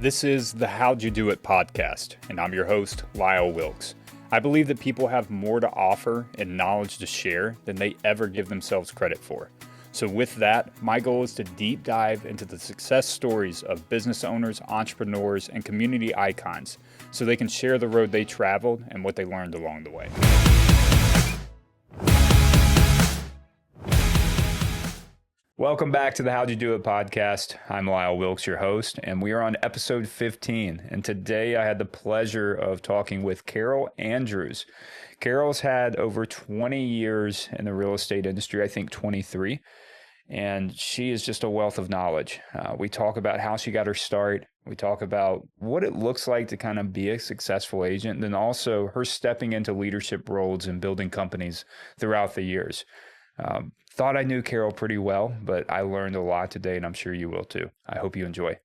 This is the How'd You Do It podcast, and I'm your host, Lyle Wilkes. I believe that people have more to offer and knowledge to share than they ever give themselves credit for. So with that, my goal is to deep dive into the success stories of business owners, entrepreneurs, and community icons so they can share the road they traveled and what they learned along the way. Welcome back to the How'd You Do It podcast. I'm Lyle Wilkes, your host, and we are on episode 15. And today I had the pleasure of talking with Carol Andrews. Carol's had over 20 years in the real estate industry, I think 23, and she is just a wealth of knowledge. We talk about how she got her start. We talk about what it looks like to kind of be a successful agent, and then also her stepping into leadership roles and building companies throughout the years. Thought I knew Carol pretty well, but I learned a lot today, and I'm sure you will too. I hope you enjoy.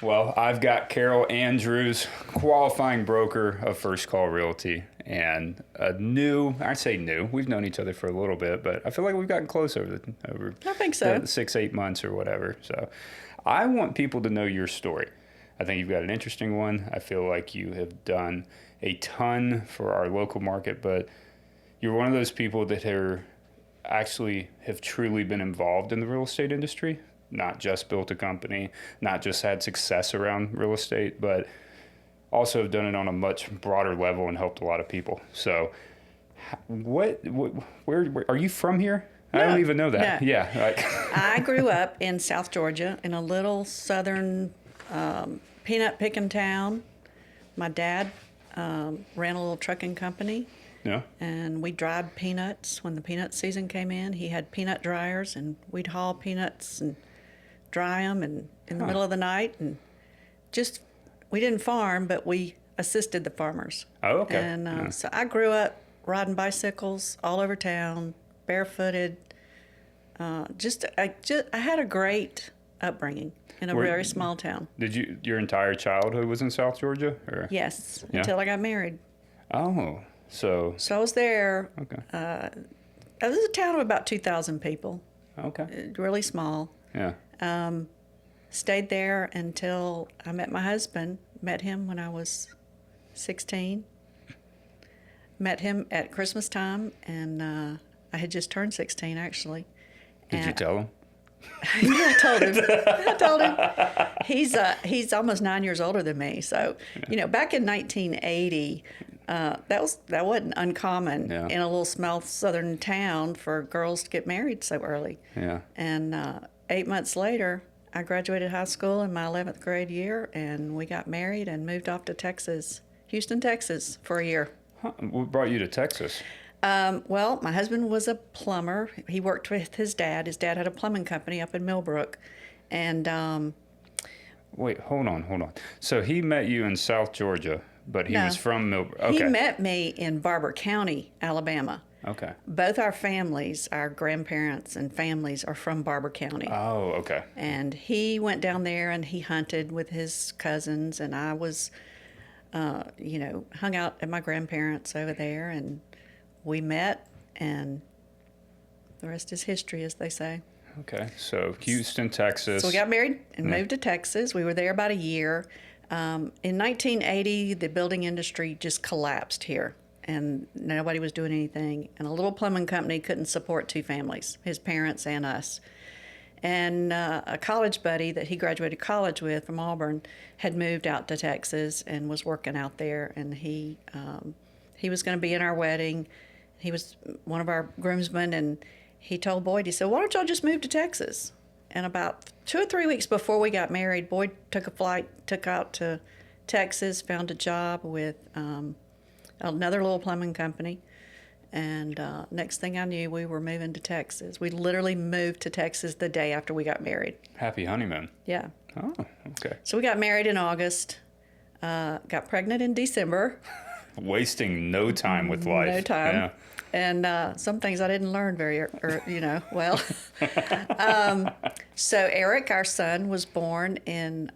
Well, I've got Carol Andrews, qualifying broker of First Call Realty, and I say new, we've known each other for a little bit, but I feel like we've gotten close over I think so. 6-8 months or whatever. So I want people to know your story. I think you've got an interesting one. I feel like you have done a ton for our local market, but you're one of those people that have truly been involved in the real estate industry, not just built a company, not just had success around real estate, but also have done it on a much broader level and helped a lot of people. So where are you from here? No, I don't even know that. No. Yeah. I grew up in South Georgia in a little southern peanut picking town. My dad ran a little trucking company. Yeah. And we dried peanuts when the peanut season came in. He had peanut dryers, and we'd haul peanuts and dry them in the middle of the night. And we didn't farm, but we assisted the farmers. Oh, okay. And so I grew up riding bicycles all over town, barefooted. I had a great upbringing in a very small town. Did your entire childhood was in South Georgia? Or? Yes, Yeah. until I got married. Oh, so I was there. Okay. It was a town of about 2,000 people. Okay. Really small. Yeah. Stayed there until I met my husband. Met him when I was 16. Met him at Christmas time, and I had just turned 16, actually. Did you tell him? Yeah, I told him. He's almost 9 years older than me. So, back in 1980, that wasn't uncommon in a little small southern town for girls to get married so early. Yeah. And 8 months later, I graduated high school in my 11th grade year, and we got married and moved off to Texas, Houston, Texas, for a year. Huh. What brought you to Texas? Well, my husband was a plumber. He worked with his dad. His dad had a plumbing company up in Millbrook. And Wait, hold on. So he met you in South Georgia, but he was from Millbrook. Okay. He met me in Barber County, Alabama. Okay. Both our families, our grandparents and families, are from Barber County. Oh, okay. And he went down there and he hunted with his cousins, and I was, hung out at my grandparents over there, and we met, and the rest is history, as they say. Okay, so Houston, Texas. So we got married and moved to Texas. We were there about a year. In 1980, the building industry just collapsed here, and nobody was doing anything. And a little plumbing company couldn't support two families, his parents and us. And a college buddy that he graduated college with from Auburn had moved out to Texas and was working out there, and he was going to be in our wedding. He was one of our groomsmen, and he told Boyd, he said, "Why don't y'all just move to Texas?" And about 2 or 3 weeks before we got married, Boyd took a flight, took out to Texas, found a job with another little plumbing company. And next thing I knew, we were moving to Texas. We literally moved to Texas the day after we got married. Happy honeymoon. Yeah. Oh, okay. So we got married in August, got pregnant in December. Wasting no time with life. No time. Yeah. And some things I didn't learn well. So Eric, our son, was born in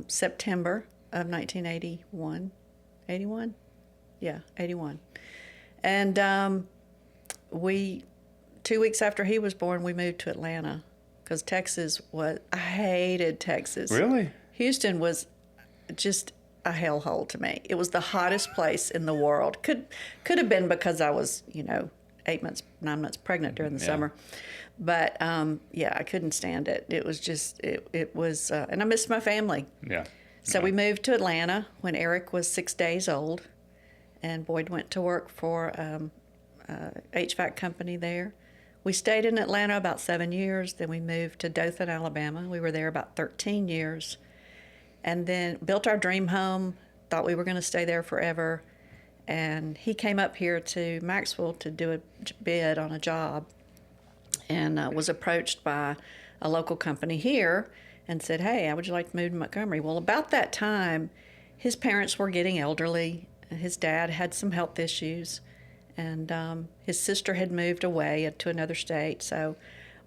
September of 1981. 81? Yeah, 81. And 2 weeks after he was born, we moved to Atlanta because I hated Texas. Really? Houston was just a hellhole to me. It was the hottest place in the world. Could have been because I was, 9 months pregnant during the summer. But, I couldn't stand it. It was just, it was, and I missed my family. Yeah. So we moved to Atlanta when Eric was 6 days old, and Boyd went to work for HVAC company there. We stayed in Atlanta about 7 years. Then we moved to Dothan, Alabama. We were there about 13 years. And then built our dream home, thought we were going to stay there forever. And he came up here to Maxwell to do a bid on a job, and was approached by a local company here and said, hey, how would you like to move to Montgomery? Well, about that time, his parents were getting elderly. And his dad had some health issues, and his sister had moved away to another state. So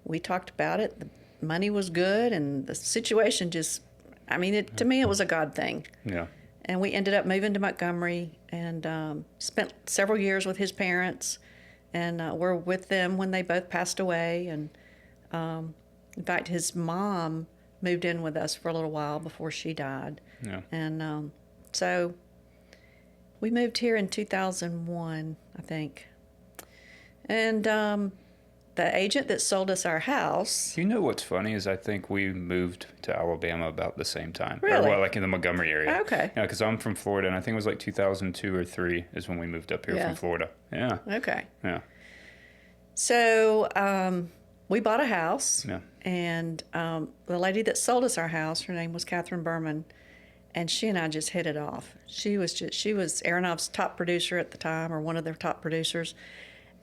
we talked about it. The money was good, and the situation just, to me, it was a God thing. Yeah. And we ended up moving to Montgomery and spent several years with his parents, and were with them when they both passed away. And in fact, his mom moved in with us for a little while before she died. Yeah. And so we moved here in 2001, I think. And the agent that sold us our house. You know what's funny is I think we moved to Alabama about the same time. Really? Or, well, like in the Montgomery area. Okay. Yeah, because I'm from Florida, and I think it was like 2002 or 3 is when we moved up here from Florida. Yeah. Okay. Yeah. So we bought a house. Yeah. And the lady that sold us our house, her name was Catherine Berman, and she and I just hit it off. She was Aronov's top producer at the time, or one of their top producers,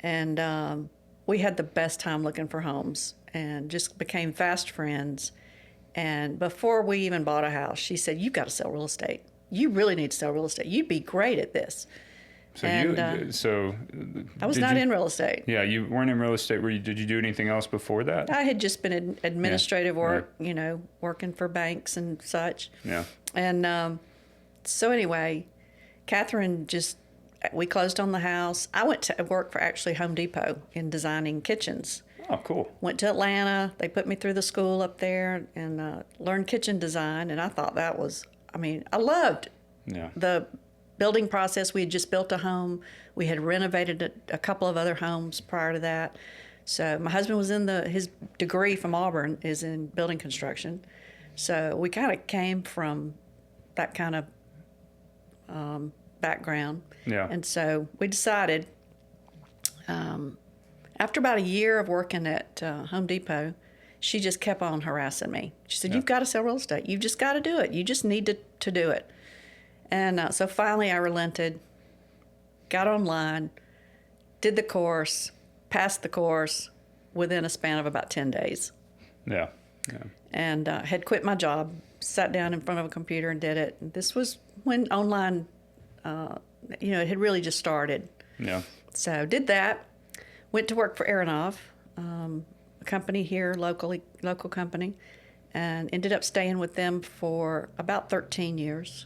and we had the best time looking for homes and just became fast friends. And before we even bought a house, she said, "You've got to sell real estate. You really need to sell real estate. You'd be great at this." So I was not in real estate. Yeah, you weren't in real estate. Did you do anything else before that? I had just been in administrative work, working for banks and such. Yeah. And so anyway, Catherine we closed on the house. I went to work for actually Home Depot in designing kitchens. Oh, cool. Went to Atlanta. They put me through the school up there and learned kitchen design. And I thought that was, I loved the building process. We had just built a home. We had renovated a couple of other homes prior to that. So my husband was his degree from Auburn is in building construction. So we kind of came from that kind of background. Yeah. And so we decided, after about a year of working at Home Depot, she just kept on harassing me. She said, "You've got to sell real estate. You've just got to do it. You just need to do it." And so finally I relented, got online, did the course, passed the course within a span of about 10 days. Yeah. Yeah. And had quit my job, sat down in front of a computer and did it. And this was when online, it had really just started. Yeah. So did that, went to work for Aronov, a company here, local company, and ended up staying with them for about 13 years.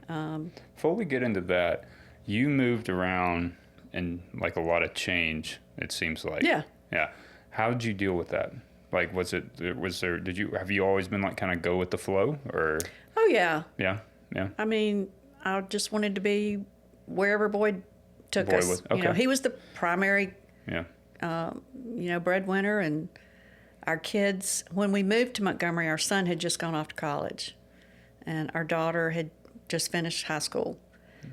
Yeah. Before we get into that, you moved around and like a lot of change, it seems like. Yeah. Yeah. How did you deal with that? Like, have you always been like kind of go with the flow or? Oh, yeah. Yeah. Yeah. I just wanted to be wherever Boyd took us. Okay. He was the primary, Yeah. breadwinner, and our kids, when we moved to Montgomery, our son had just gone off to college and our daughter had just finished high school.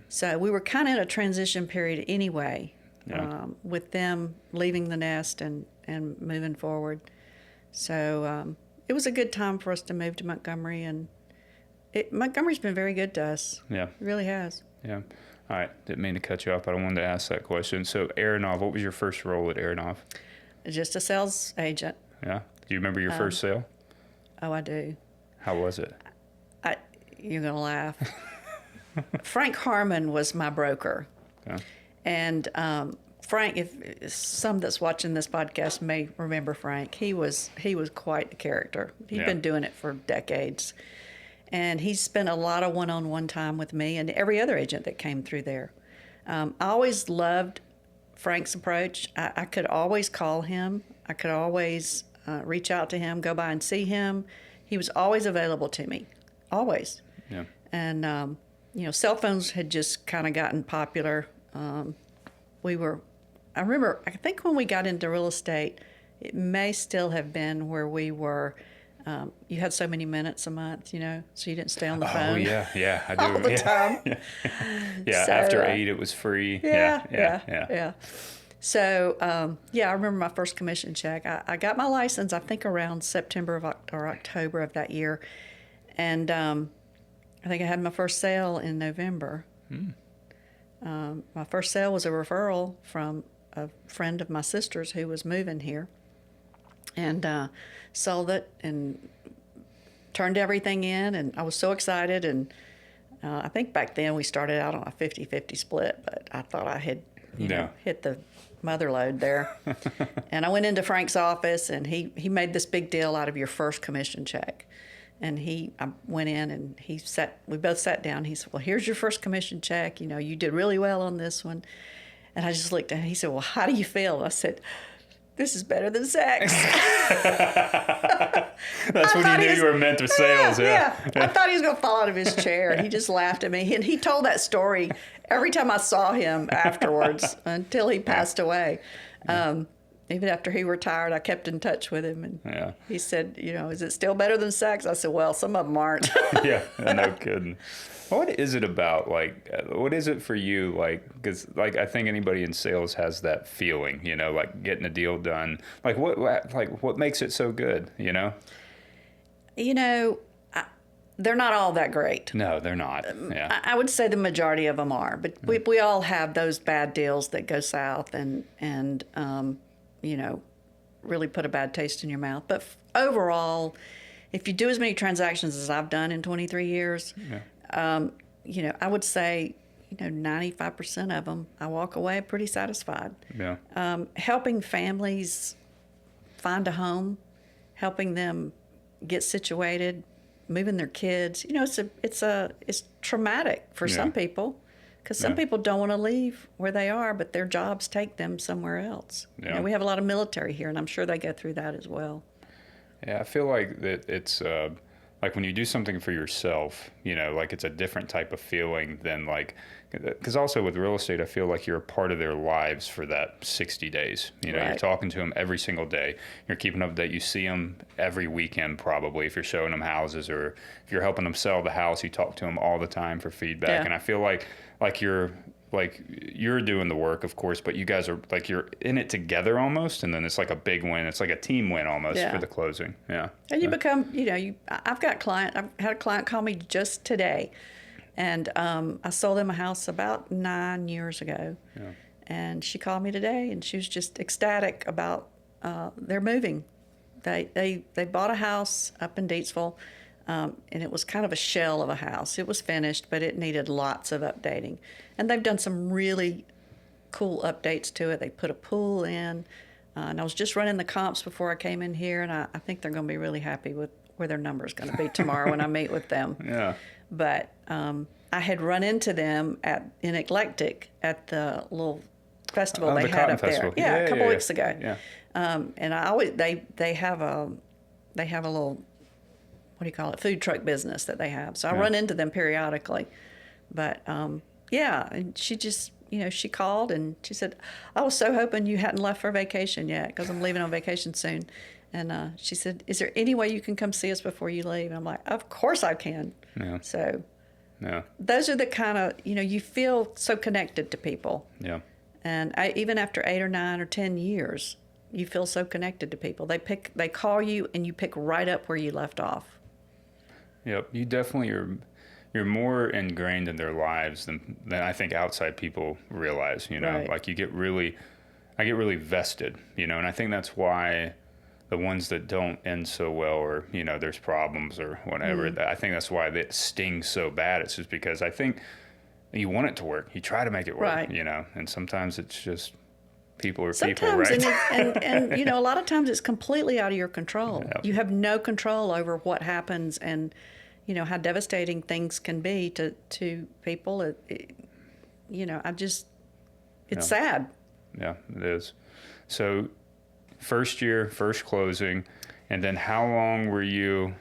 So we were kind of in a transition period anyway, with them leaving the nest and moving forward. So it was a good time for us to move to Montgomery, and Montgomery's been very good to us. Yeah. It really has. Yeah. All right. Didn't mean to cut you off, but I wanted to ask that question. So Aronov, what was your first role at Aronov? Just a sales agent. Yeah. Do you remember your first sale? Oh, I do. How was it? You're going to laugh. Frank Harmon was my broker. Yeah. And Frank, if some that's watching this podcast may remember Frank, he was quite a character. He'd been doing it for decades. And he spent a lot of one-on-one time with me and every other agent that came through there. I always loved Frank's approach. I could always call him. I could always reach out to him, go by and see him. He was always available to me, always. Yeah. And, cell phones had just kind of gotten popular. I remember, I think when we got into real estate, it may still have been where we were, you had so many minutes a month, so you didn't stay on the phone. Oh, yeah, I do. All the time. Yeah, So, after 8, it was free. Yeah. So, I remember my first commission check. I got my license, I think, around September or October of that year. And I think I had my first sale in November. My first sale was a referral from a friend of my sister's who was moving here. And sold it and turned everything in. And I was so excited. And I think back then we started out on a 50-50 split, but I thought I had hit the mother load there. And I went into Frank's office, and he made this big deal out of your first commission check. And I went in, and we both sat down. He said, well, here's your first commission check. You did really well on this one. And I just looked at him. He said, well, how do you feel? And I said, this is better than sex. That's when you knew you were meant for sales. Yeah. I thought he was going to fall out of his chair. He just laughed at me. And he told that story every time I saw him afterwards until he passed away. Even after he retired, I kept in touch with him. And he said, is it still better than sex? I said, well, some of them aren't. Yeah, no kidding. What is it about, what is it for you, because, I think anybody in sales has that feeling, getting a deal done. What makes it so good, They're not all that great. No, they're not, yeah. I would say the majority of them are, but we all have those bad deals that go south and really put a bad taste in your mouth. But overall, if you do as many transactions as I've done in 23 years, I would say, 95% of them, I walk away pretty satisfied. Yeah. Helping families find a home, helping them get situated, moving their kids. It's traumatic for some people, because some people don't want to leave where they are, but their jobs take them somewhere else. Yeah. We have a lot of military here, and I'm sure they go through that as well. Yeah, I feel like that it's when you do something for yourself, it's a different type of feeling than because also with real estate, I feel like you're a part of their lives for that 60 days. Right. You're talking to them every single day. You're keeping up to date. You see them every weekend probably if you're showing them houses, or if you're helping them sell the house, you talk to them all the time for feedback. Yeah. And I feel like you're doing the work, of course, but you guys are you're in it together almost, and then it's like a big win. It's like a team win almost for the closing. Yeah. And you become, I've had a client call me just today, and I sold them a house about 9 years ago. Yeah. And she called me today, and she was just ecstatic about their moving. They bought a house up in Deatsville. And it was kind of a shell of a house. It was finished, but it needed lots of updating. And they've done some really cool updates to it. They put a pool in. And I was just running the comps before I came in here, and I think they're going to be really happy with where their number's going to be tomorrow when I meet with them. Yeah. But I had run into them in Eclectic at the little festival they had up festival. there. Yeah, a couple weeks ago. Yeah. And I always they have a little, what do you call it, food truck business that they have. So I run into them periodically. But and she just, she called and she said, I was so hoping you hadn't left for vacation yet, because I'm leaving on vacation soon. And she said, is there any way you can come see us before you leave? And I'm like, of course I can. Yeah. So those are the kind of, you feel so connected to people. Yeah. And even after 8 or 9 or 10 years, you feel so connected to people. They call you and you pick right up where you left off. Yep. You definitely you're more ingrained in their lives than I think outside people realize, Right. I get really vested, and I think that's why the ones that don't end so well, or, there's problems or whatever, I think that's why it stings so bad. It's just because I think you want it to work. You try to make it work, Right. And sometimes it's just people are Sometimes, people, right? and a lot of times it's completely out of your control. Yep. You have no control over what happens, and how devastating things can be to people. It's sad. Yeah, it is. So first year, first closing, and then how long were you?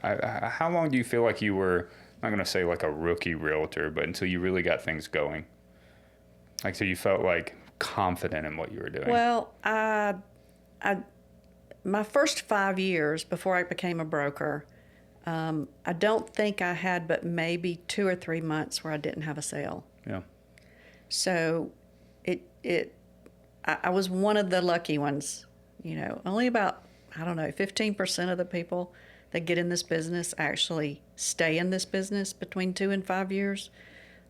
How long do you feel like you were? I'm not going to say like a rookie realtor, but until you really got things going, like so you felt like confident in what you were doing. Well, my first 5 years before I became a broker, I don't think I had but maybe 2 or 3 months where I didn't have a sale. Yeah. So I was one of the lucky ones. Only about, I don't know, 15% of the people that get in this business actually stay in this business between 2 and 5 years.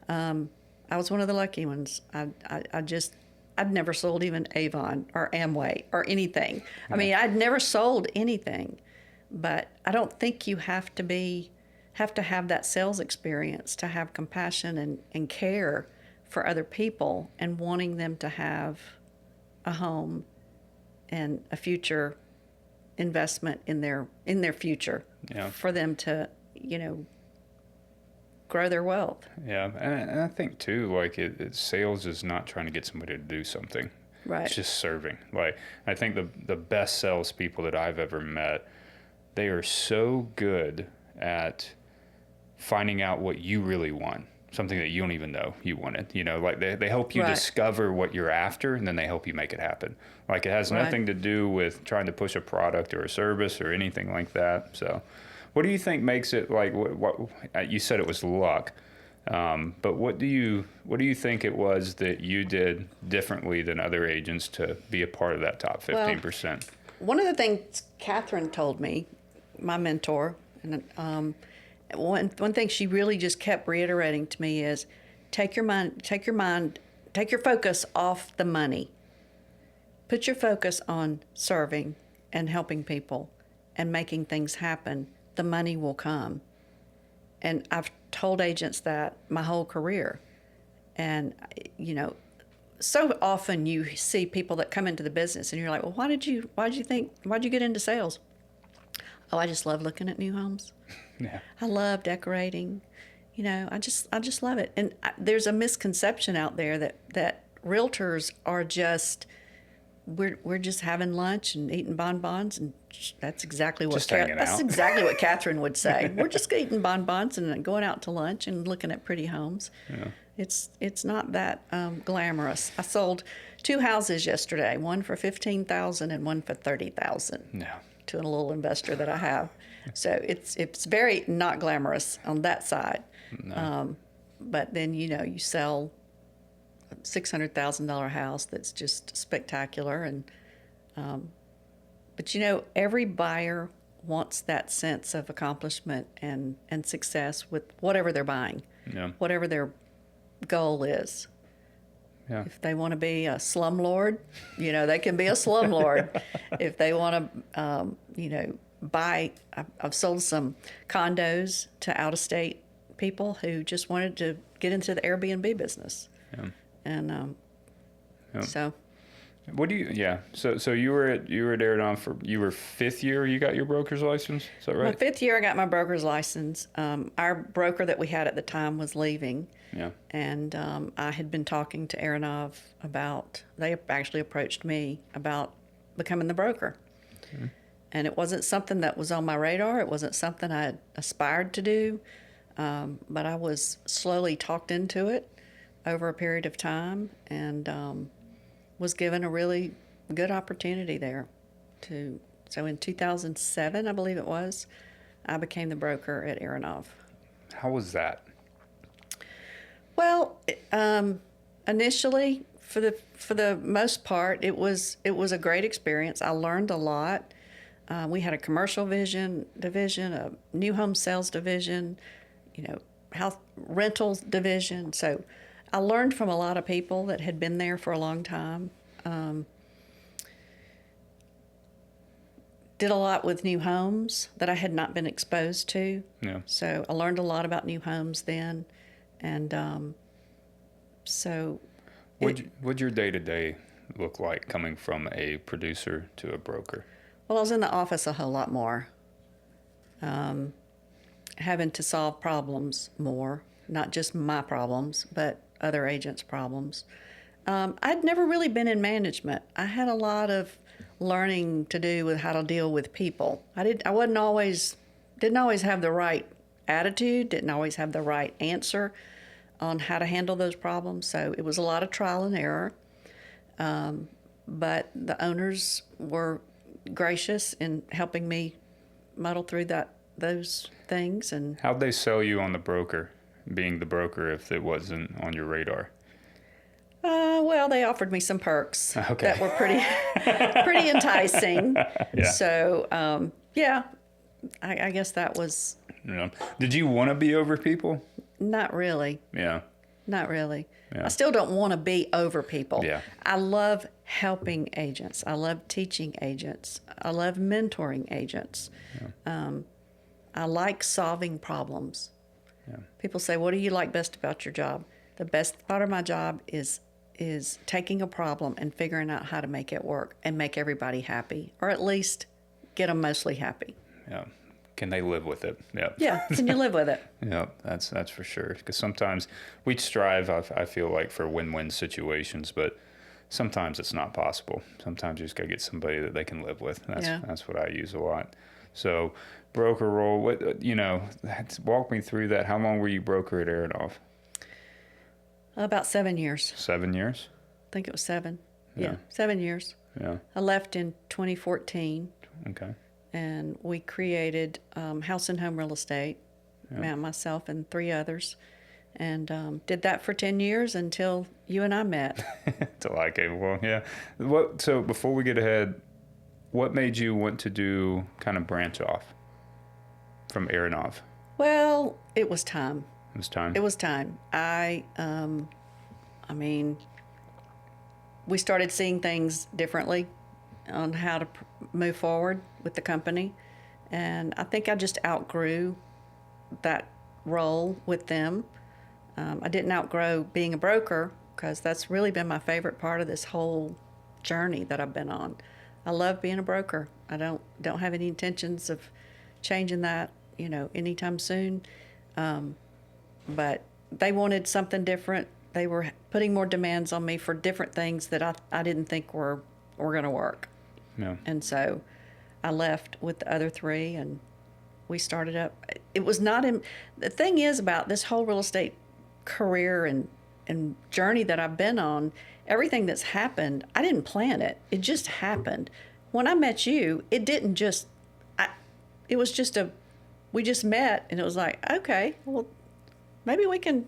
I was one of the lucky ones. I'd never sold even Avon or Amway or anything. I mean, I'd never sold anything, but I don't think you have to have that sales experience to have compassion and care for other people and wanting them to have a home and a future investment in their future for them to, grow their wealth. Yeah, and I think too, like sales is not trying to get somebody to do something. Right. It's just serving. Like I think the best salespeople that I've ever met, they are so good at finding out what you really want, something that you don't even know you wanted. Like they help you discover what you're after, and then they help you make it happen. Like it has nothing to do with trying to push a product or a service or anything like that. So what do you think makes it like what you said it was luck, but what do you think it was that you did differently than other agents to be a part of that top 15%? One of the things Catherine told me, my mentor, and one thing she really just kept reiterating to me is take your focus off the money. Put your focus on serving and helping people and making things happen. The money will come. And I've told agents that my whole career. And, so often you see people that come into the business and you're like, well, why'd you get into sales? Oh, I just love looking at new homes. Yeah. I love decorating. I just love it. And there's a misconception out there that realtors are just, we're just having lunch and eating bonbons, and that's exactly what exactly what Catherine would say. We're just eating bonbons and going out to lunch and looking at pretty homes. Yeah. It's not that glamorous. I sold 2 houses yesterday, one for $15,000 and one for $30,000. Yeah. To a little investor that I have. So it's very not glamorous on that side. No. But then, you sell a $600,000 house that's just spectacular. And but every buyer wants that sense of accomplishment and success with whatever they're buying, whatever their goal is. Yeah. If they want to be a slumlord, they can be a slumlord. If they want to, buy, I've sold some condos to out-of-state people who just wanted to get into the Airbnb business. Yeah. And so. What do you? Yeah. So you were at Aronov you were 5th year. You got your broker's license. Is that right? My 5th year, I got my broker's license. Our broker that we had at the time was leaving. Yeah. And I had been talking to Aronov they actually approached me about becoming the broker. Mm-hmm. And it wasn't something that was on my radar. It wasn't something I had aspired to do. But I was slowly talked into it over a period of time, and was given a really good opportunity there. So in 2007, I believe it was, I became the broker at Aronov. How was that? Well, initially, for the most part, it was a great experience. I learned a lot. We had a commercial division, a new home sales division, house rentals division. So I learned from a lot of people that had been there for a long time. Did a lot with new homes that I had not been exposed to. Yeah. So I learned a lot about new homes then. And so... What'd your day-to-day look like coming from a producer to a broker? Well, I was in the office a whole lot more, having to solve problems more, not just my problems, but other agents' problems. I'd never really been in management. I had a lot of learning to do with how to deal with people. Didn't always have the right attitude, didn't always have the right answer on how to handle those problems. So it was a lot of trial and error. But the owners were gracious in helping me muddle through those things. And how'd they sell you on being the broker, if it wasn't on your radar? Well, they offered me some perks Okay. that were pretty enticing. Yeah. So, I guess that was Did you want to be over people? not really. Yeah. Not really. Yeah. I still don't want to be over people. Yeah. I love helping agents. I love teaching agents. I love mentoring agents. Yeah. I like solving problems. Yeah. People say, "What do you like best about your job?" The best part of my job is taking a problem and figuring out how to make it work and make everybody happy, or at least get them mostly happy. Yeah. Can they live with it? Yeah. Yeah. Can you live with it? Yeah, that's for sure. Because sometimes we strive, I feel like, for win-win situations, but sometimes it's not possible. Sometimes you just gotta get somebody that they can live with. That's what I use a lot. So, broker role. Walk me through that. How long were you broker at Aronov? About 7 years. 7 years. I think it was 7. Yeah. 7 years. Yeah. I left in 2014. Okay. And we created house and home real estate, myself and 3 others, and did that for 10 years until you and I met. Till I came along, yeah. So before we get ahead, what made you want to kind of branch off from Aronov? Well, it was time. It was time? It was time. We started seeing things differently on how to move forward with the company. And I think I just outgrew that role with them. I didn't outgrow being a broker, because that's really been my favorite part of this whole journey that I've been on. I love being a broker. I don't have any intentions of changing that, anytime soon. But they wanted something different. They were putting more demands on me for different things that I didn't think were going to work. Yeah. And so I left with the other 3, and we started up. It was not the thing is about this whole real estate career and journey that I've been on, everything that's happened, I didn't plan it. It just happened. When I met you, it didn't just, it was just we just met, and it was like, okay, well, maybe we can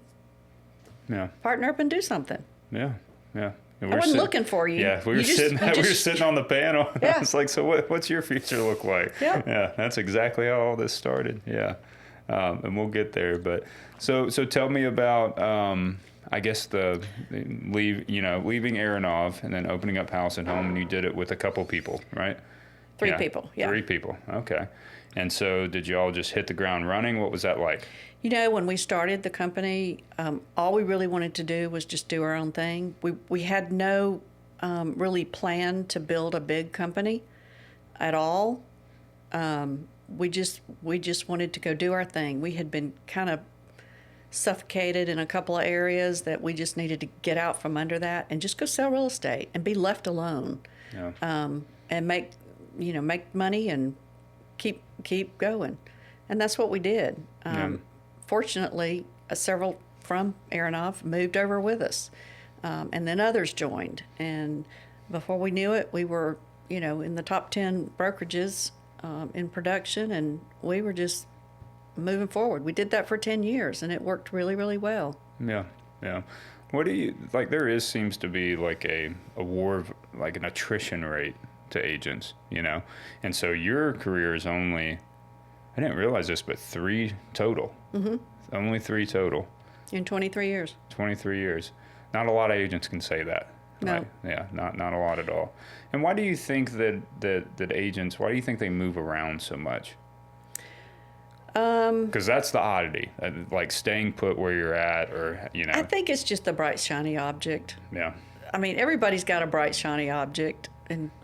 partner up and do something. Yeah, yeah. I wasn't looking for you. Yeah, we were sitting on the panel. Yeah. It's like, so what's your future look like? Yeah. Yeah, that's exactly how all this started. Yeah, and we'll get there. But so tell me about, I guess leaving Aronov and then opening up House and Home, and you did it with a couple people, right? 3 people. Yeah. 3 people. Okay. And so did you all just hit the ground running? What was that like? When we started the company, all we really wanted to do was just do our own thing. We had no really plan to build a big company at all. We just wanted to go do our thing. We had been kind of suffocated in a couple of areas that we just needed to get out from under that and just go sell real estate and be left alone. Yeah. And make money and keep going. And that's what we did. Fortunately, several from Aronov moved over with us, and then others joined. And before we knew it, we were, in the top 10 brokerages in production, and we were just moving forward. We did that for 10 years, and it worked really, really well. Yeah, yeah. What do you, there seems to be like a war, like an attrition rate to agents, And so your career is only, I didn't realize this, but 3 total. Mm-hmm. Only 3 total. In 23 years. 23 years. Not a lot of agents can say that. No. Right? Yeah, not a lot at all. And why do you think that agents, why do you think they move around so much? Because that's the oddity, like staying put where you're at, or, I think it's just the bright, shiny object. Yeah. I mean, everybody's got a bright, shiny object,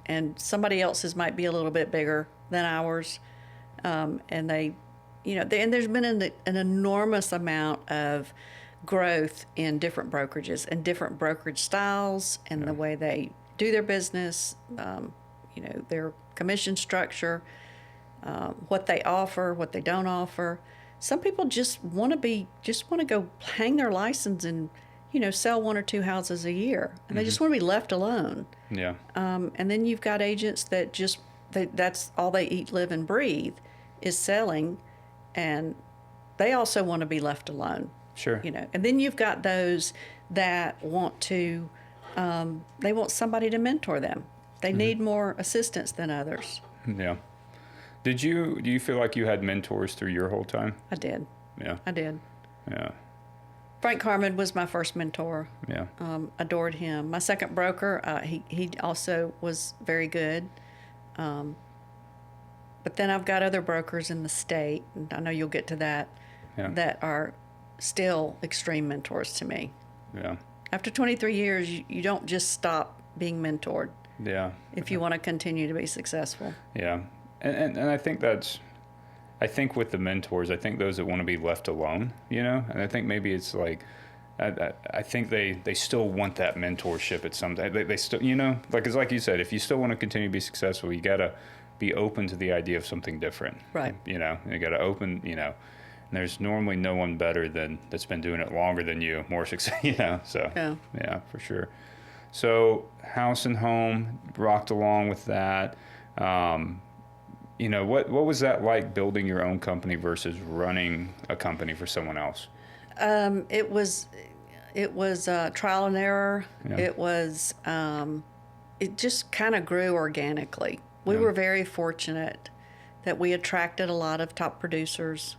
and somebody else's might be a little bit bigger than ours. And they, and there's been an enormous amount of growth in different brokerages and different brokerage styles and the way they do their business. their commission structure, what they offer, what they don't offer. Some people just want to go hang their license and, sell 1 or 2 houses a year, and they just want to be left alone. Yeah. And then you've got agents that that's all they eat, live, and breathe is selling, and they also want to be left alone. Sure. And then you've got those that want to, they want somebody to mentor them. They need more assistance than others. Yeah. Do you feel like you had mentors through your whole time? I did. Yeah. I did. Yeah. Frank Harmon was my first mentor. Yeah. Adored him. My second broker, he also was very good. But then I've got other brokers in the state, and I know you'll get to that, that are still extreme mentors to me. Yeah. After 23 years, you don't just stop being mentored. Yeah. If you want to continue to be successful. Yeah. And I think with the mentors, I think those that want to be left alone, and I think maybe it's like, I think they still want that mentorship at some time. They still, it's like you said, if you still want to continue to be successful, you got to be open to the idea of something different. Right. You got to open, and there's normally no one better that's been doing it longer than you, more success, so. Yeah, for sure. So house and home, rocked along with that. What was that like, building your own company versus running a company for someone else? It was trial and error. Yeah. It was, it just kind of grew organically. We were very fortunate that we attracted a lot of top producers.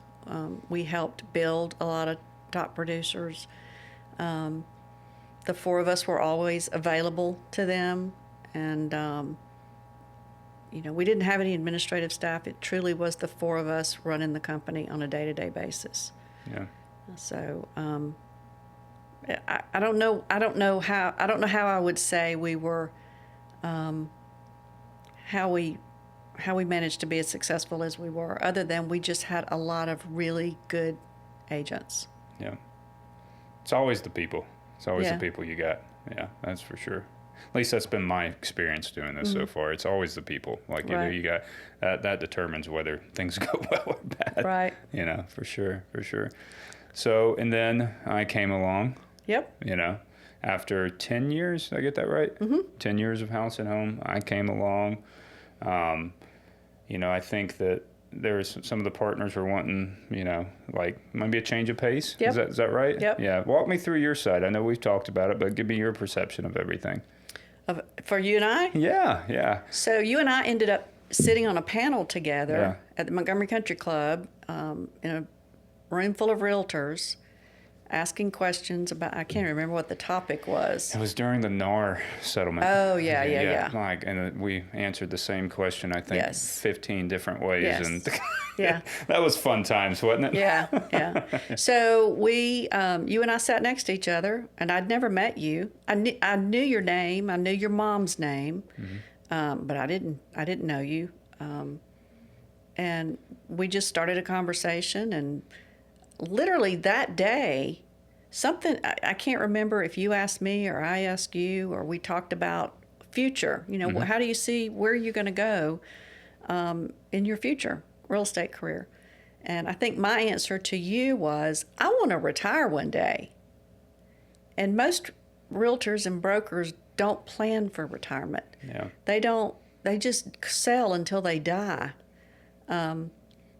We helped build a lot of top producers. The 4 of us were always available to them, and we didn't have any administrative staff. It truly was the 4 of us running the company on a day-to-day basis. Yeah. So I don't know how I would say we were, how we managed to be as successful as we were, other than we just had a lot of really good agents. Yeah. It's always the people. It's always the people you got. Yeah, that's for sure. At least that's been my experience doing this so far. It's always the people. Like, you got that determines whether things go well or bad. Right. For sure. So, and then I came along. Yep. After 10 years, did I get that right? Mm-hmm. 10 years of house and home, I came along. I think that there's some of the partners were wanting, maybe a change of pace. Yep. Is that right? Yep. Yeah. Walk me through your side. I know we've talked about it, but give me your perception of everything. For you and I? Yeah. So you and I ended up sitting on a panel together at the Montgomery Country Club in a room full of realtors, asking questions about, I can't remember what the topic was. It was during the NAR settlement. Oh, yeah. And we answered the same question, I think, 15 different ways. Yes. And Yeah. That was fun times, wasn't it? Yeah. So you and I sat next to each other, and I'd never met you. I knew your name. I knew your mom's name, but I didn't know you. And we just started a conversation, and literally that day, something, I can't remember if you asked me or I asked you, or we talked about future. How do you see where you're going to go in your future real estate career? And I think my answer to you was, I want to retire one day. And most realtors and brokers don't plan for retirement. Yeah. They just sell until they die.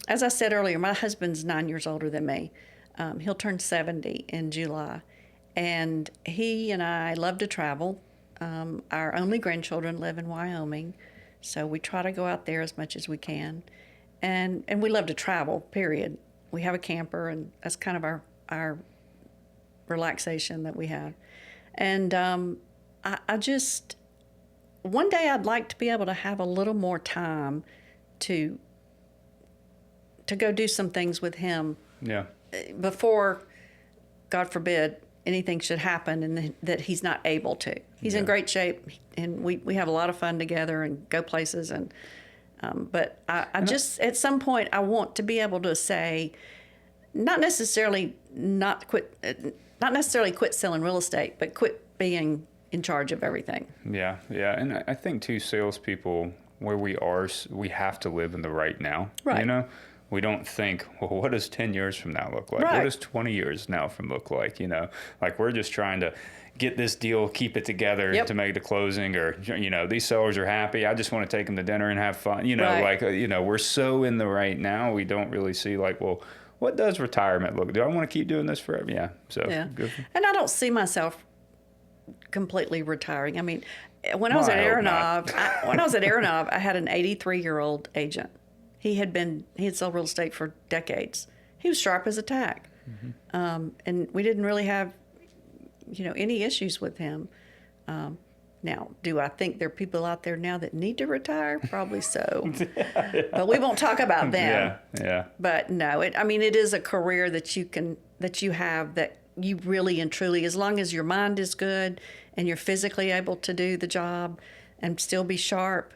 As I said earlier, my husband's 9 years older than me. He'll turn 70 in July. And he and I love to travel. Our only grandchildren live in Wyoming, so we try to go out there as much as we can. And we love to travel, period. We have a camper, and that's kind of our relaxation that we have. And I just, one day I'd like to be able to have a little more time to go do some things with him. Yeah. Before, God forbid, anything should happen and that he's not able to. He's in great shape, and we have a lot of fun together and go places. And but I just, at some point, I want to be able to say, not necessarily quit selling real estate, but quit being in charge of everything. Yeah. And I think too, salespeople where we are, we have to live in the right now. Right. You know, we don't think, well, what does 10 years from now look like? Right. What does 20 years now from look like? You know, like we're just trying to get this deal, keep it together Yep. to make the closing, or, you know, these sellers are happy. I just want to take them to dinner and have fun. You know, Right. like, you know, we're so in the right now. We don't really see like, well, what does retirement look? Do I want to keep doing this forever? Yeah. So Yeah. good. And I don't see myself completely retiring. I mean, when I was Well, at I hope not. Aronov, I had an 83-year-old agent. He had sold real estate for decades. He was sharp as a tack. And we didn't really have, you know, any issues with him. Now, do I think there are people out there now that need to retire? Probably so. But we won't talk about them. Yeah. But no, it is a career that you have that you really and truly, as long as your mind is good and you're physically able to do the job and still be sharp,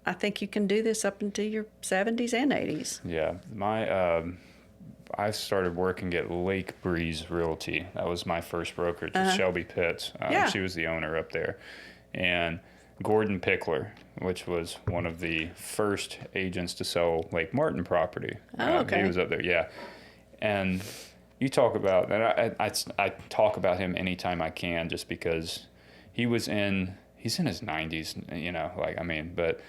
I think you can do this up until your 70s and 80s. Yeah. I started working at Lake Breeze Realty. That was my first brokerage, Shelby Pitts. Yeah. She was the owner up there. And Gordon Pickler, which was one of the first agents to sell Lake Martin property. Oh, okay. He was up there, yeah. And you talk about, and I talk about him anytime I can, just because he's in his 90s, you know, like, I mean, but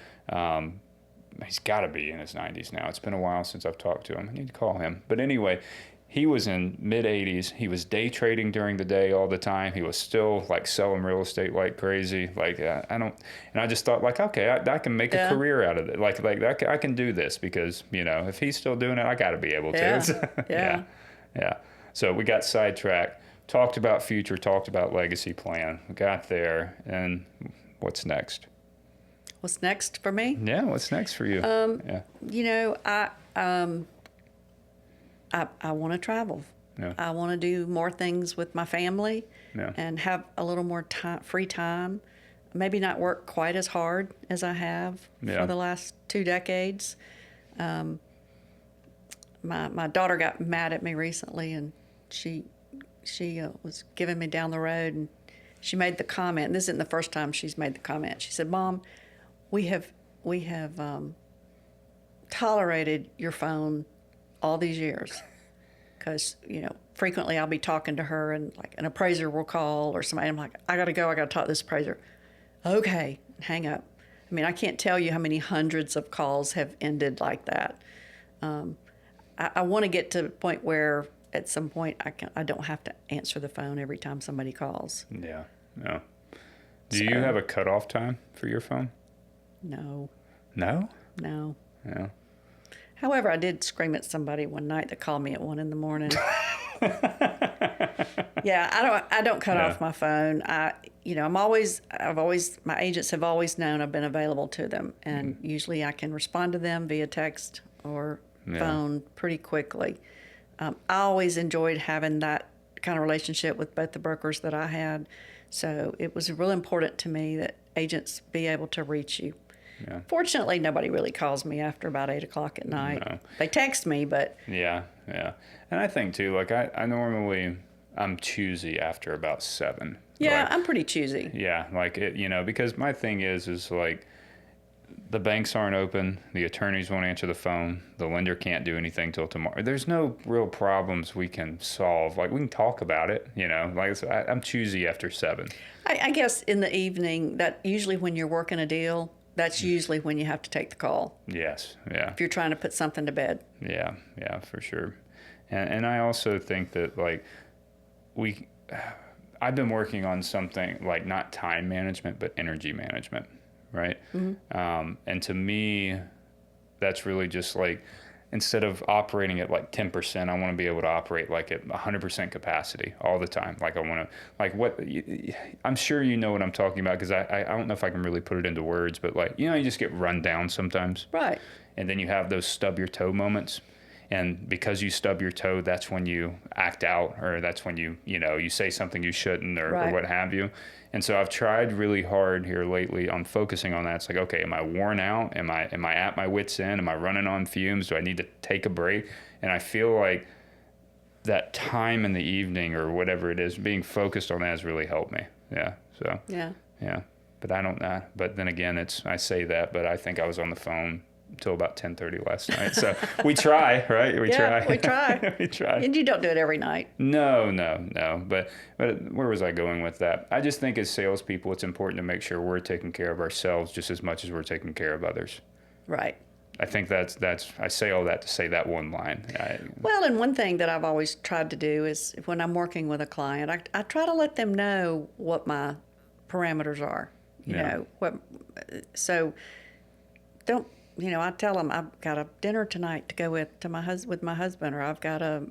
he's got to be in his 90s now. It's been a while since I've talked to him. I need to call him. But anyway, he was in mid-80s. He was day trading during the day all the time. He was still like selling real estate like crazy. Like and I just thought like, okay, I can make a career out of it. Like I can do this, because, you know, if he's still doing it, I got to be able to. Yeah. So we got sidetracked. Talked about future. Talked about legacy plan. We got there, and what's next? What's next for me? Yeah, what's next for you? You know, I want to travel. Yeah. I want to do more things with my family Yeah. and have a little more free time. Maybe not work quite as hard as I have for the last 2 decades. My daughter got mad at me recently, and she was giving me down the road, and she made the comment. And this isn't the first time she's made the comment. She said, "Mom, we have tolerated your phone all these years, because, you know, frequently I'll be talking to her, and like an appraiser will call or somebody. I'm like, I got to go. I got to talk to this appraiser. Okay, hang up. I mean, I can't tell you how many hundreds of calls have ended like that. I want to get to the point where at some point I don't have to answer the phone every time somebody calls. Yeah. No. Do you have a cutoff time for your phone? No. No? No. Yeah. However, I did scream at somebody one night that called me at 1 a.m. Yeah, I don't cut off my phone. My agents have always known I've been available to them, and usually I can respond to them via text or phone pretty quickly. I always enjoyed having that kind of relationship with both the brokers that I had, so it was really important to me that agents be able to reach you. Yeah. Fortunately, nobody really calls me after about 8 o'clock at night. No. They text me, but Yeah. And I think too, like I normally, I'm choosy after about 7. yeah, Like, I'm pretty choosy. yeah, like it, you know, because my thing is like, the banks aren't open, the attorneys won't answer the phone, the lender can't do anything till tomorrow. There's no real problems we can solve. Like, we can talk about it, you know. Like, I'm choosy after 7. I guess in the evening, that usually when you're working a deal, that's usually when you have to take the call. Yes, yeah. If you're trying to put something to bed. Yeah, for sure. And I also think that, like, I've been working on something like not time management, but energy management, right? Mm-hmm. And to me, that's really just like, instead of operating at like 10%, I want to be able to operate like at 100% capacity all the time. Like I want to, like I'm sure you know what I'm talking about, because I don't know if I can really put it into words, but like, you know, you just get run down sometimes. Right. And then you have those stub your toe moments. And because you stub your toe, that's when you act out, or that's when you say something you shouldn't, or what have you. And so I've tried really hard here lately on focusing on that. It's like, okay, am I worn out? Am I at my wit's end? Am I running on fumes? Do I need to take a break? And I feel like that time in the evening or whatever it is, being focused on that has really helped me. Yeah. So. Yeah. Yeah. But I don't know. But then again, I say that, but I think I was on the phone until about 10:30 last night. So we try, right? We try. We try. We try. And you don't do it every night. No. But where was I going with that? I just think as salespeople, it's important to make sure we're taking care of ourselves just as much as we're taking care of others. Right. I think that's I say all that to say that one line. Well, and one thing that I've always tried to do is when I'm working with a client, I try to let them know what my parameters are. You know, so don't, I tell them I've got a dinner tonight to go with my husband, or I've got a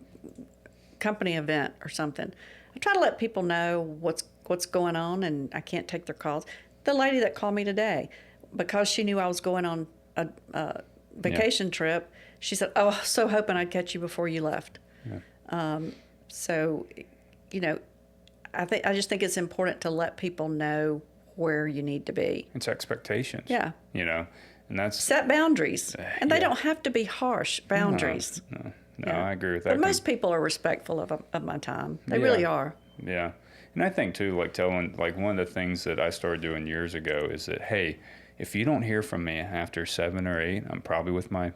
company event or something. I try to let people know what's going on, and I can't take their calls. The lady that called me today, because she knew I was going on a vacation trip, she said, "Oh, I was so hoping I'd catch you before you left." Yeah. So, I just think it's important to let people know where you need to be. It's expectations. Yeah. And that's set boundaries, and they don't have to be harsh boundaries. No, I agree with that. But most people are respectful of my time. They really are. Yeah. And I think too, one of the things that I started doing years ago is that, hey, if you don't hear from me after 7 or 8, I'm probably with my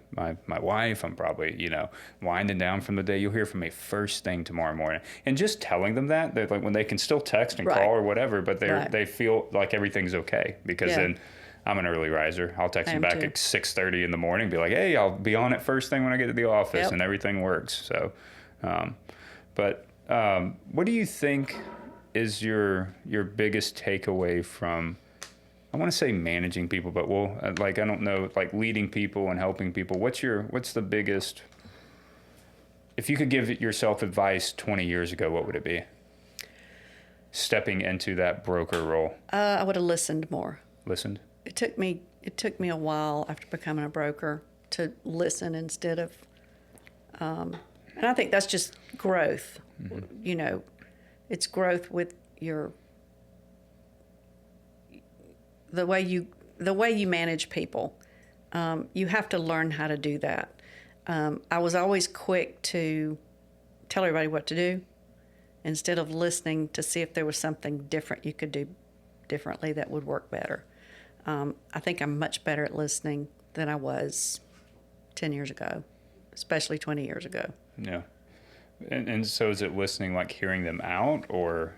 wife. I'm probably, winding down from the day. You'll hear from me first thing tomorrow morning. And just telling them that, like when they can still text and call or whatever, but they feel like everything's okay, because then I'm an early riser. I'll text them back at 6:30 in the morning, be like, hey, I'll be on it first thing when I get to the office, and everything works. So, what do you think is your biggest takeaway from, I want to say managing people, but I don't know, like leading people and helping people. What's the biggest, if you could give yourself advice 20 years ago, what would it be? Stepping into that broker role. I would have listened more. Listened? It took me a while after becoming a broker to listen instead of, and I think that's just growth. Mm-hmm. It's growth with the way you manage people. You have to learn how to do that. I was always quick to tell everybody what to do instead of listening to see if there was something different you could do differently that would work better. I think I'm much better at listening than I was 10 years ago, especially 20 years ago. Yeah. And so is it listening, like hearing them out, or?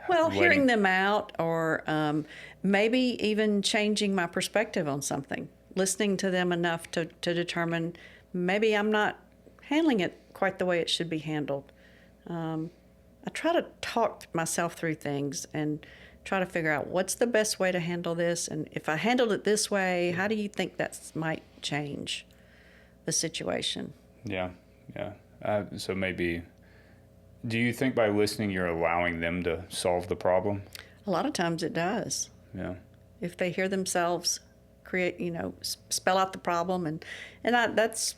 Well, hearing them out, or maybe even changing my perspective on something, listening to them enough to determine maybe I'm not handling it quite the way it should be handled. I try to talk myself through things and try to figure out what's the best way to handle this, and if I handled it this way, how do you think that might change the situation? Yeah. So maybe, do you think by listening you're allowing them to solve the problem? A lot of times it does. Yeah. If they hear themselves create, spell out the problem, and that's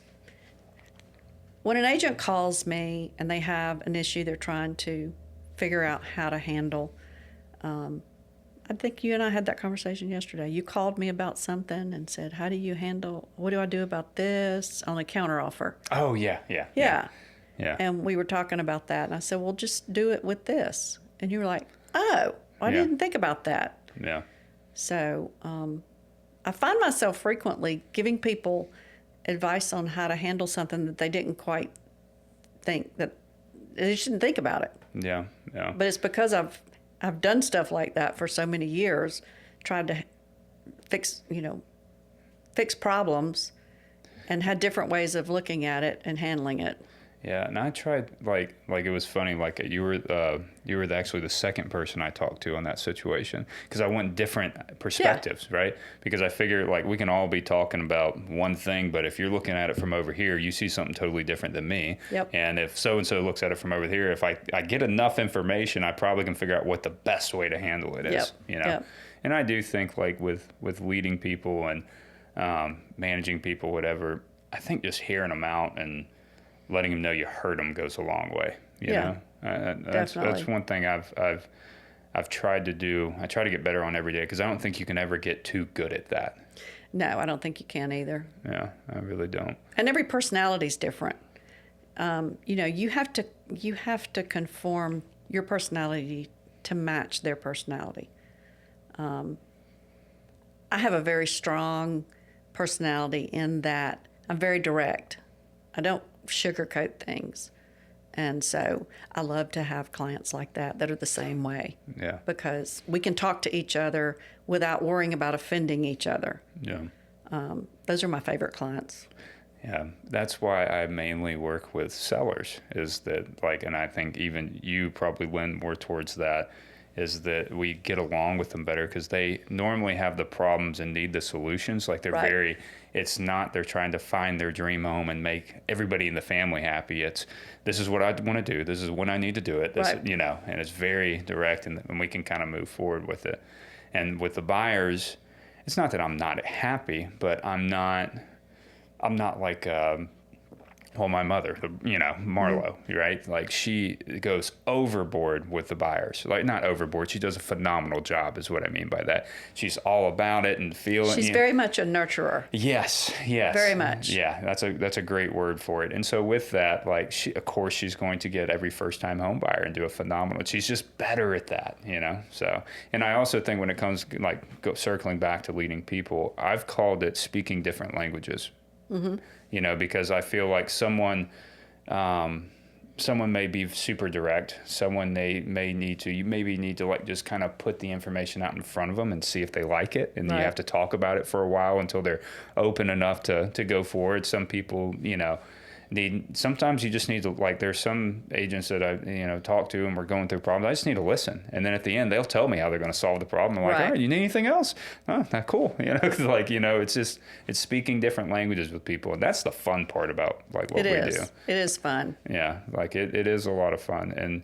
when an agent calls me and they have an issue they're trying to figure out how to handle. I think you and I had that conversation yesterday. You called me about something and said, what do I do about this on a counteroffer? Oh, yeah. And we were talking about that. And I said, well, just do it with this. And you were like, oh, I didn't think about that. Yeah. So I find myself frequently giving people advice on how to handle something that they didn't quite think that they shouldn't think about it. Yeah. But it's because I've done stuff like that for so many years, tried to fix problems, and had different ways of looking at it and handling it. Yeah, and I tried, like it was funny, like you were actually the second person I talked to on that situation, because I went different perspectives, right? Because I figured, like, we can all be talking about one thing, but if you're looking at it from over here, you see something totally different than me. Yep. And if so-and-so looks at it from over here, if I get enough information, I probably can figure out what the best way to handle it is, Yep. And I do think, like, with leading people and managing people, whatever, I think just hearing them out and letting them know you heard them goes a long way. You know? That's one thing I've tried to do. I try to get better on every day, because I don't think you can ever get too good at that. No, I don't think you can either. Yeah, I really don't. And every personality is different. You have to conform your personality to match their personality. I have a very strong personality in that I'm very direct. I don't sugarcoat things. And so I love to have clients like that are the same way. Yeah. Because we can talk to each other without worrying about offending each other. Yeah. Those are my favorite clients. Yeah, that's why I mainly work with sellers, is that, like, and I think even you probably lean more towards that, is that we get along with them better because they normally have the problems and need the solutions. Like, they're Right. it's not they're trying to find their dream home and make everybody in the family happy. It's, this is what I want to do. This is when I need to do it. This, Right. and it's very direct, and we can kind of move forward with it. And with the buyers, it's not that I'm not happy, but I'm not like, well, my mother, Marlo, right? Like, she goes overboard with the buyers. Like, not overboard. She does a phenomenal job, is what I mean by that. She's all about it and feeling. She's very much a nurturer. Yes. Very much. Yeah, that's a great word for it. And so with that, like, of course, she's going to get every first-time home buyer and do a phenomenal. She's just better at that, So, and I also think when it comes, like, circling back to leading people, I've called it speaking different languages. Mm-hmm. Because I feel like someone may be super direct. Someone you maybe need to like just kind of put the information out in front of them and see if they like it. And Right. you have to talk about it for a while until they're open enough to go forward. Some people, sometimes you just need to, like, there's some agents that I, talk to and we're going through problems. I just need to listen. And then at the end, they'll tell me how they're going to solve the problem. I'm like, Right. all right, you need anything else? Oh, not cool. It's speaking different languages with people. And that's the fun part about, like, what we do. It is fun. Yeah. Like, it is a lot of fun. And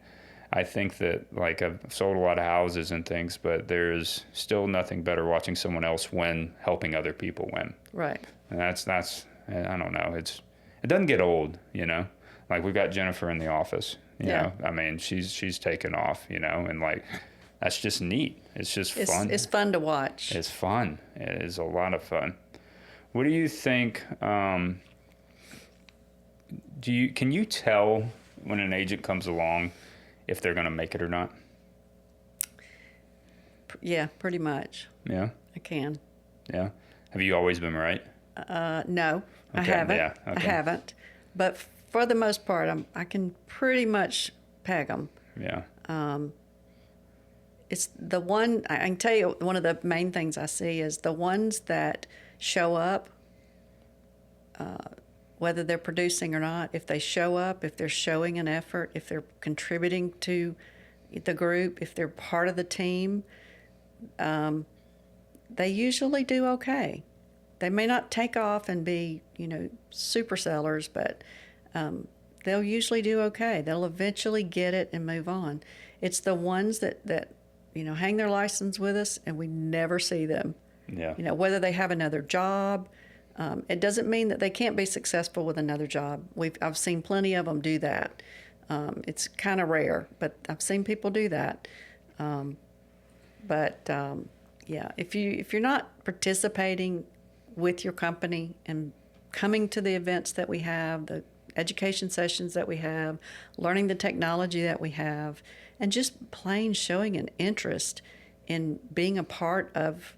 I think that, like, I've sold a lot of houses and things, but there's still nothing better watching someone else win, helping other people win. Right. And that's, I don't know. It doesn't get old, Like, we've got Jennifer in the office, you know. I mean, she's taken off, and, like, that's just neat. It's just fun. It's fun to watch. It's fun. It is a lot of fun. What do you think? Can you tell when an agent comes along if they're going to make it or not? Yeah, pretty much. Yeah. I can. Yeah. Have you always been right? No, I Okay, haven't. yeah, okay. I haven't. But for the most part, I can pretty much peg them. Yeah. It's the one, I can tell you, one of the main things I see is the ones that show up, whether they're producing or not, if they show up, if they're showing an effort, if they're contributing to the group, if they're part of the team, they usually do okay. They may not take off and be, super sellers, but they'll usually do okay. They'll eventually get it and move on. It's the ones that hang their license with us and we never see them. Yeah. Whether they have another job. It doesn't mean that they can't be successful with another job. I've seen plenty of them do that. It's kind of rare, but I've seen people do that. Yeah, if you're not participating with your company and coming to the events that we have, the education sessions that we have, learning the technology that we have, and just plain showing an interest in being a part of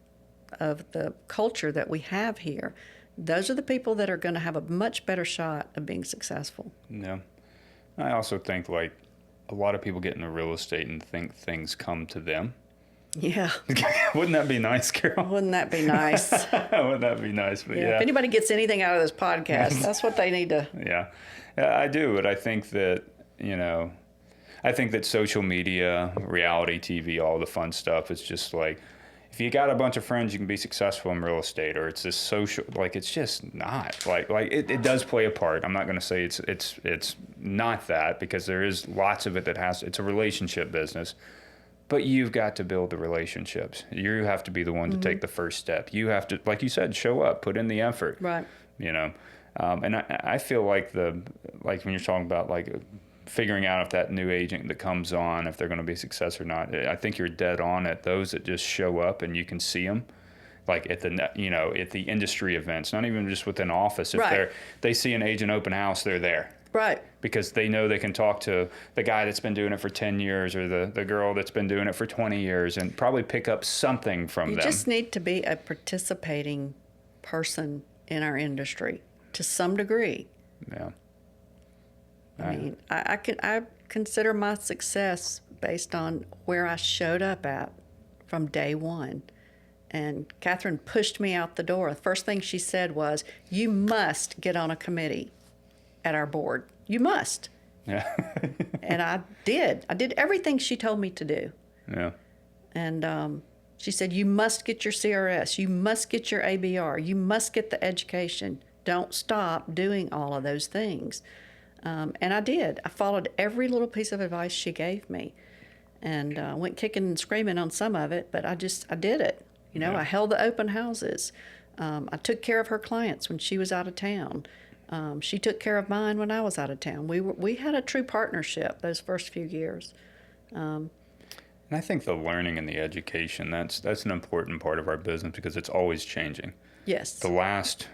the culture that we have here, those are the people that are going to have a much better shot of being successful. Yeah. I also think, like, a lot of people get into real estate and think things come to them. Yeah. Wouldn't that be nice, Carol? Wouldn't that be nice? Wouldn't that be nice? But yeah. If anybody gets anything out of this podcast, that's what they need to. Yeah, I do. But I think that, social media, reality TV, all the fun stuff, it's just like, if you got a bunch of friends, you can be successful in real estate, or it's this social, like, it's just not. Like it does play a part. I'm not going to say it's not that, because there is lots of it that it's a relationship business. But you've got to build the relationships. You have to be the one to take the first step. You have to, like you said, show up, put in the effort. Right. And I feel like when you're talking about, like, figuring out if that new agent that comes on, if they're going to be a success or not, I think you're dead on at those that just show up and you can see them. Like at the industry events, not even just within office. If Right. they see an agent open house, they're there. Right. Because they know they can talk to the guy that's been doing it for 10 years or the girl that's been doing it for 20 years and probably pick up something from You them. just need to be a participating person in our industry to some degree. Yeah. I mean, I consider my success based on where I showed up at from day one. And Catherine pushed me out the door. The first thing she said was, "You must get on a committee at our board. You must." Yeah. And I did. I did everything she told me to do. Yeah. And she said, "You must get your CRS. You must get your ABR. You must get the education. Don't stop doing all of those things." And I did. I followed every little piece of advice she gave me, and went kicking and screaming on some of it, but I did it. You know, I held the open houses. I took care of her clients when she was out of town. She took care of mine when I was out of town. We had a true partnership those first few years. And I think the learning and the education, that's an important part of our business because it's always changing. Yes. The last,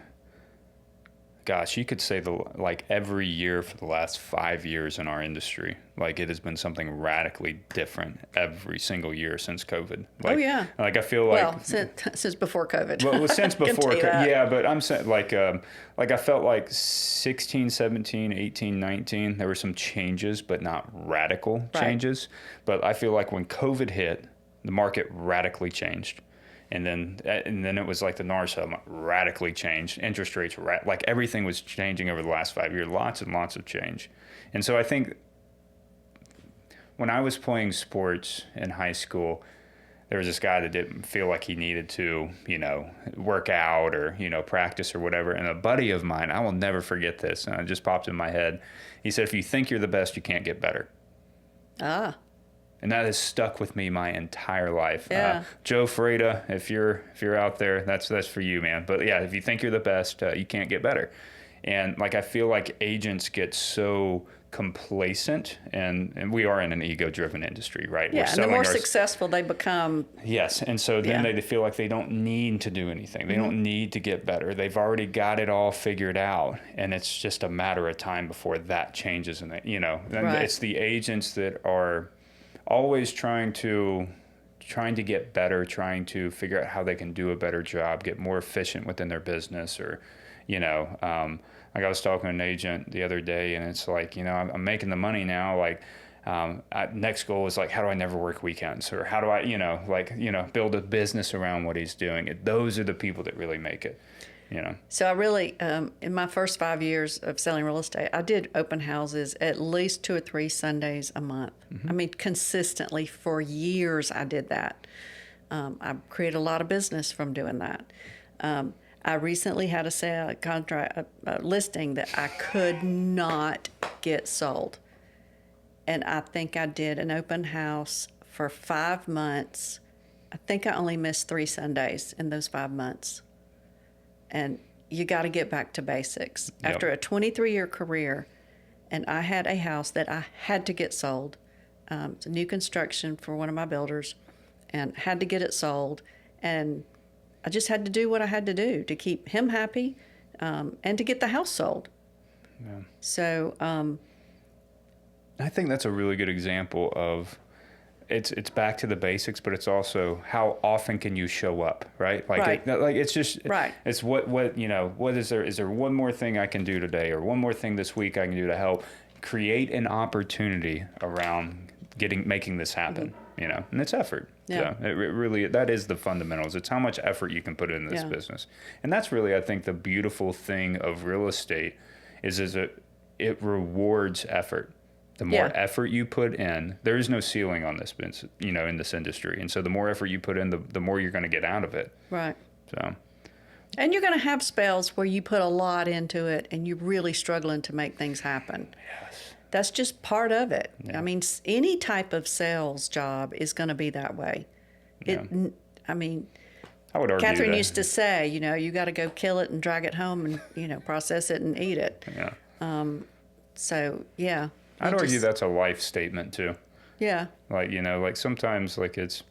gosh, you could say like every year for the last 5 years in our industry, like it has been something radically different every single year since COVID. Like, oh, yeah. Like I feel like. Well, since before COVID. Well, since before, that. yeah, but I'm saying like I felt like 16, 17, 18, 19, there were some changes, but not radical changes. But I feel like when COVID hit, the market radically changed. And then it was like the NAR radically changed. Interest rates, like everything was changing over the last 5 years, lots and lots of change. And so I think when I was playing sports in high school, there was this guy that didn't feel like he needed to, work out or, practice or whatever. And a buddy of mine, I will never forget this, and it just popped in my head. He said, "If you think you're the best, you can't get better." Ah. And that has stuck with me my entire life. Yeah. Joe Freda, if you're out there, that's for you, man. But yeah, if you think you're the best, you can't get better. And like I feel like agents get so complacent, and we are in an ego-driven industry, right? Yeah, and the more successful they become. Yes, and so then they feel like they don't need to do anything. They don't need to get better. They've already got it all figured out, and it's just a matter of time before that changes. And it's the agents that are always trying to get better, trying to figure out how they can do a better job, get more efficient within their business, or, like I was talking to an agent the other day, and it's like, I'm making the money now. Like, next goal is like, how do I never work weekends, or how do I, build a business around what he's doing? Those are the people that really make it. So I really, in my first 5 years of selling real estate, I did open houses at least 2 or 3 Sundays a month. I mean, consistently for years I did that. I created a lot of business from doing that. I recently had a listing that I could not get sold. And I think I did an open house for 5 months. I think I only missed 3 Sundays in those 5 months. And you got to get back to basics. Yep. After a 23-year career, and I had a house that I had to get sold. It's a new construction for one of my builders, and had to get it sold. And I just had to do what I had to do to keep him happy, and to get the house sold. Yeah. So I think that's a really good example of it's back to the basics, but it's also how often can you show up, right? Like, it's just, right. It's what is there? Is there one more thing I can do today, or one more thing this week I can do to help create an opportunity around making this happen, and it's effort. Yeah. So it really, that is the fundamentals. It's how much effort you can put in this business. And that's really, I think, the beautiful thing of real estate is it rewards effort. The more effort you put in, there is no ceiling on this, in this industry. And so the more effort you put in, the more you're going to get out of it. Right. So. And you're going to have spells where you put a lot into it and you're really struggling to make things happen. Yes. That's just part of it. Yeah. I mean, any type of sales job is going to be that way. Yeah. I mean, I would argue Catherine that. used to say, you got to go kill it and drag it home and, process it and eat it. Yeah. So, yeah. I'd argue that's a life statement too. Yeah. Like, like sometimes like it's,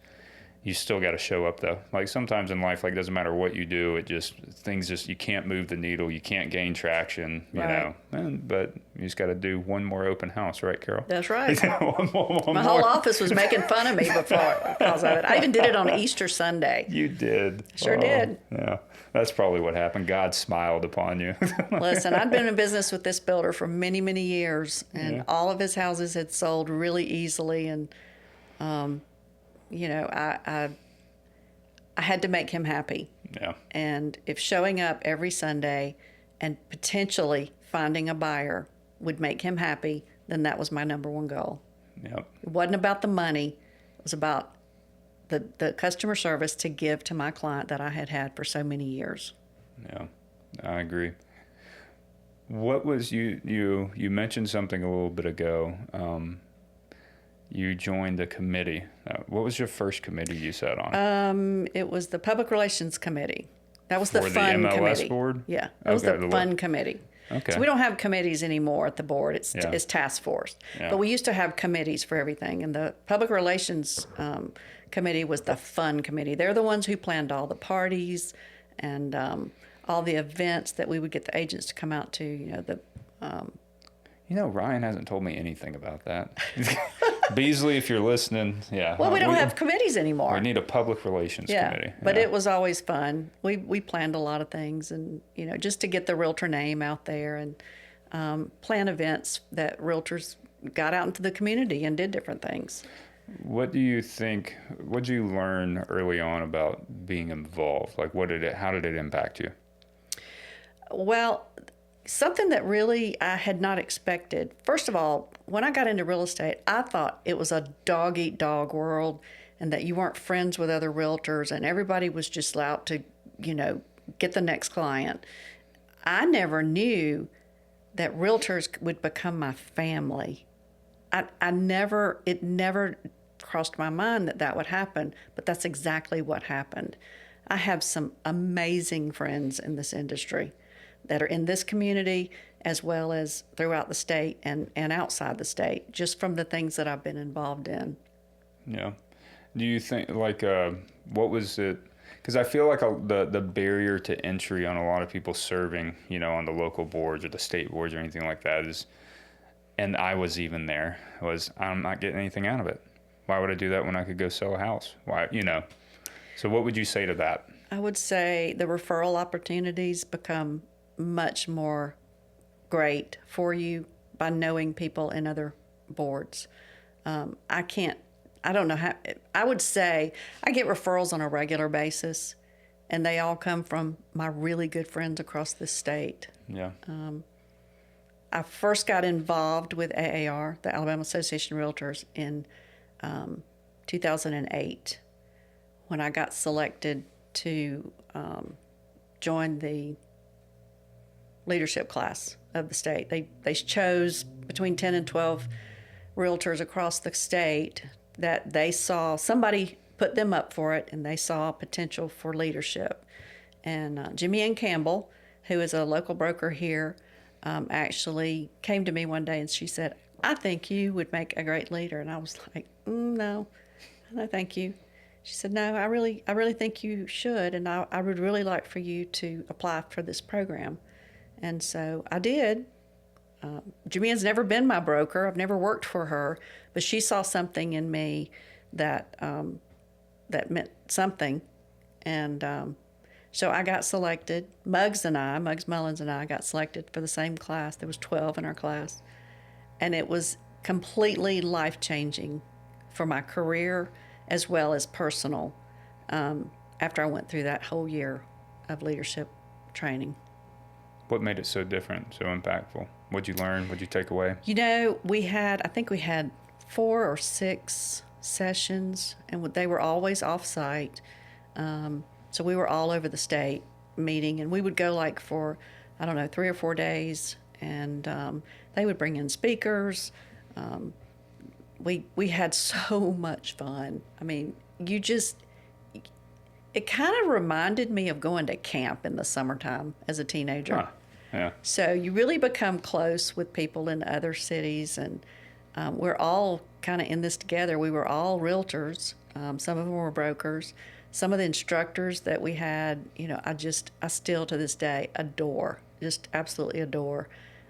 You still got to show up though. Like sometimes in life, like doesn't matter what you do, things you can't move the needle, you can't gain traction, you Right. know. But you just got to do one more open house, right, Carol? That's right. one My more. whole office was making fun of me because of it. I even did it on Easter Sunday. You did. Sure did. Yeah, that's probably what happened. God smiled upon you. Listen, I'd been in business with this builder for many, many years, and all of his houses had sold really easily. And, you know, I had to make him happy. Yeah. And if showing up every Sunday and potentially finding a buyer would make him happy, then that was my number one goal. Yep. It wasn't about the money. It was about the customer service to give to my client that I had had for so many years. Yeah, I agree. What was you mentioned something a little bit ago. You joined a committee. What was your first committee you sat on? It was the Public Relations Committee. That was For the the fun MLS committee. board? Yeah, that was Okay, the fun committee. Okay. So we don't have committees anymore at the board. It's task force. Yeah. But we used to have committees for everything. And the Public Relations Committee was the fun committee. They're the ones who planned all the parties and all the events that we would get the agents to come out to. Ryan hasn't told me anything about that. Beasley, if you're listening, yeah. Well, we don't have committees anymore. We need a public relations committee. But it was always fun. We planned a lot of things, and just to get the realtor name out there and plan events that realtors got out into the community and did different things. What do you think? What did you learn early on about being involved? Like, how did it impact you? Well, something that really I had not expected. First of all, when I got into real estate, I thought it was a dog-eat-dog world and that you weren't friends with other realtors and everybody was just out to, get the next client. I never knew that realtors would become my family. It never crossed my mind that would happen, but that's exactly what happened. I have some amazing friends in this industry that are in this community as well as throughout the state and outside the state, just from the things that I've been involved in. Yeah. Do you think, what was it? Because I feel like the barrier to entry on a lot of people serving, on the local boards or the state boards or anything like that is, and I was even there, was I'm not getting anything out of it. Why would I do that when I could go sell a house? Why, So what would you say to that? I would say the referral opportunities become much more great for you by knowing people in other boards. I don't know how, I would say I get referrals on a regular basis, and they all come from my really good friends across the state. Yeah. I first got involved with AAR, the Alabama Association of REALTORS, in 2008 when I got selected to join the leadership class of the state. They chose between 10 and 12 realtors across the state that they saw, somebody put them up for it, and they saw potential for leadership. And Jimmy Ann Campbell, who is a local broker here, actually came to me one day and she said, "I think you would make a great leader." And I was like, no, thank you. She said, "No, I really think you should, and I would really like for you to apply for this program." And so I did. Jimmy Ann's never been my broker. I've never worked for her, but she saw something in me that meant something. And so I got selected. Muggs Mullins and I got selected for the same class. There was 12 in our class. And it was completely life-changing for my career as well as personal after I went through that whole year of leadership training. What made it so different, so impactful? What'd you learn? What'd you take away? I think we had 4 or 6 sessions, and they were always off-site. So we were all over the state meeting, and we would go for, 3 or 4 days, and they would bring in speakers. We had so much fun. I mean, it kind of reminded me of going to camp in the summertime as a teenager. Huh. Yeah. So you really become close with people in other cities, and we're all kind of in this together. We were all realtors Some of them were brokers. Some of the instructors that we had, I still to this day adore, just absolutely adore.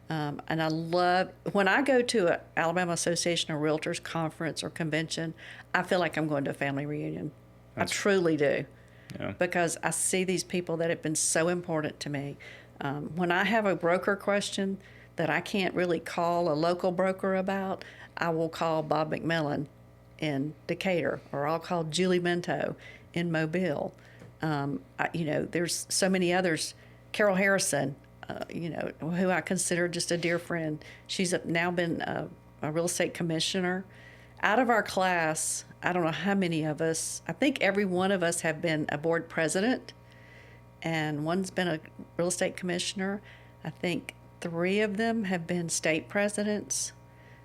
And I love, when I go to an Alabama Association of Realtors conference or convention, I feel like I'm going to a family reunion. I truly do. Yeah. Because I see these people that have been so important to me. When I have a broker question that I can't really call a local broker about, I will call Bob McMillan in Decatur, or I'll call Julie Mento in Mobile. There's so many others. Carol Harrison, who I consider just a dear friend. She's now been a real estate commissioner. Out of our class, I don't know how many of us, I think every one of us have been a board president, and one's been a real estate commissioner. I think 3 of them have been state presidents.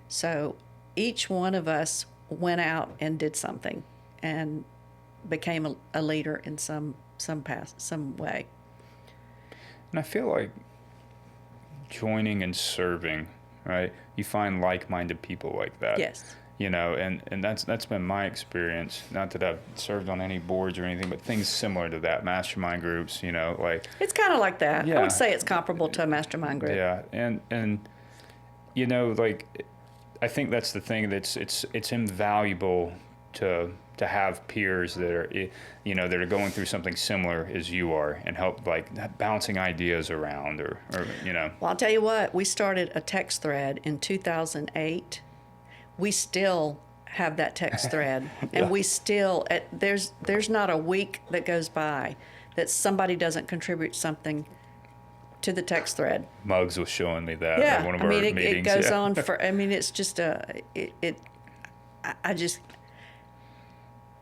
So each one of us went out and did something and became a leader in some way. And I feel like joining and serving, right? You find like-minded people like that. Yes. And that's been my experience. Not that I've served on any boards or anything, but things similar to that, mastermind groups, like. It's kind of like that. Yeah. I would say it's comparable to a mastermind group. Yeah, and like, I think that's the thing, that's it's invaluable to have peers that are, that are going through something similar as you are, and help, like, bouncing ideas around or. Well, I'll tell you what, we started a text thread in 2008. We still have that text thread, and we still, there's not a week that goes by that somebody doesn't contribute something to the text thread. Muggs was showing me that Yeah, at one of our meetings. It goes on for. It's just it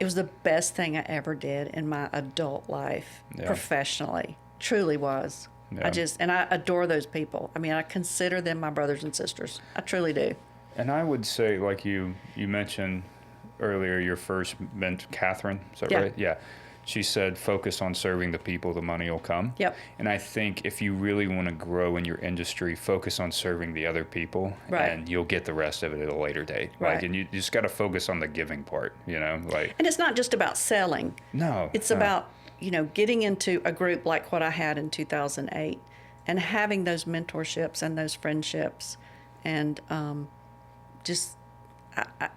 was the best thing I ever did in my adult life, professionally. Truly was. Yeah. I adore those people. I consider them my brothers and sisters. I truly do. And I would say, like you mentioned earlier, your first mentor, Catherine, is that right? Yeah. She said, focus on serving the people, the money will come. Yep. And I think if you really want to grow in your industry, focus on serving the other people, right, and you'll get the rest of it at a later date. Right. Like, and you just got to focus on the giving part, like. And it's not just about selling. No. It's about, getting into a group like what I had in 2008 and having those mentorships and those friendships, and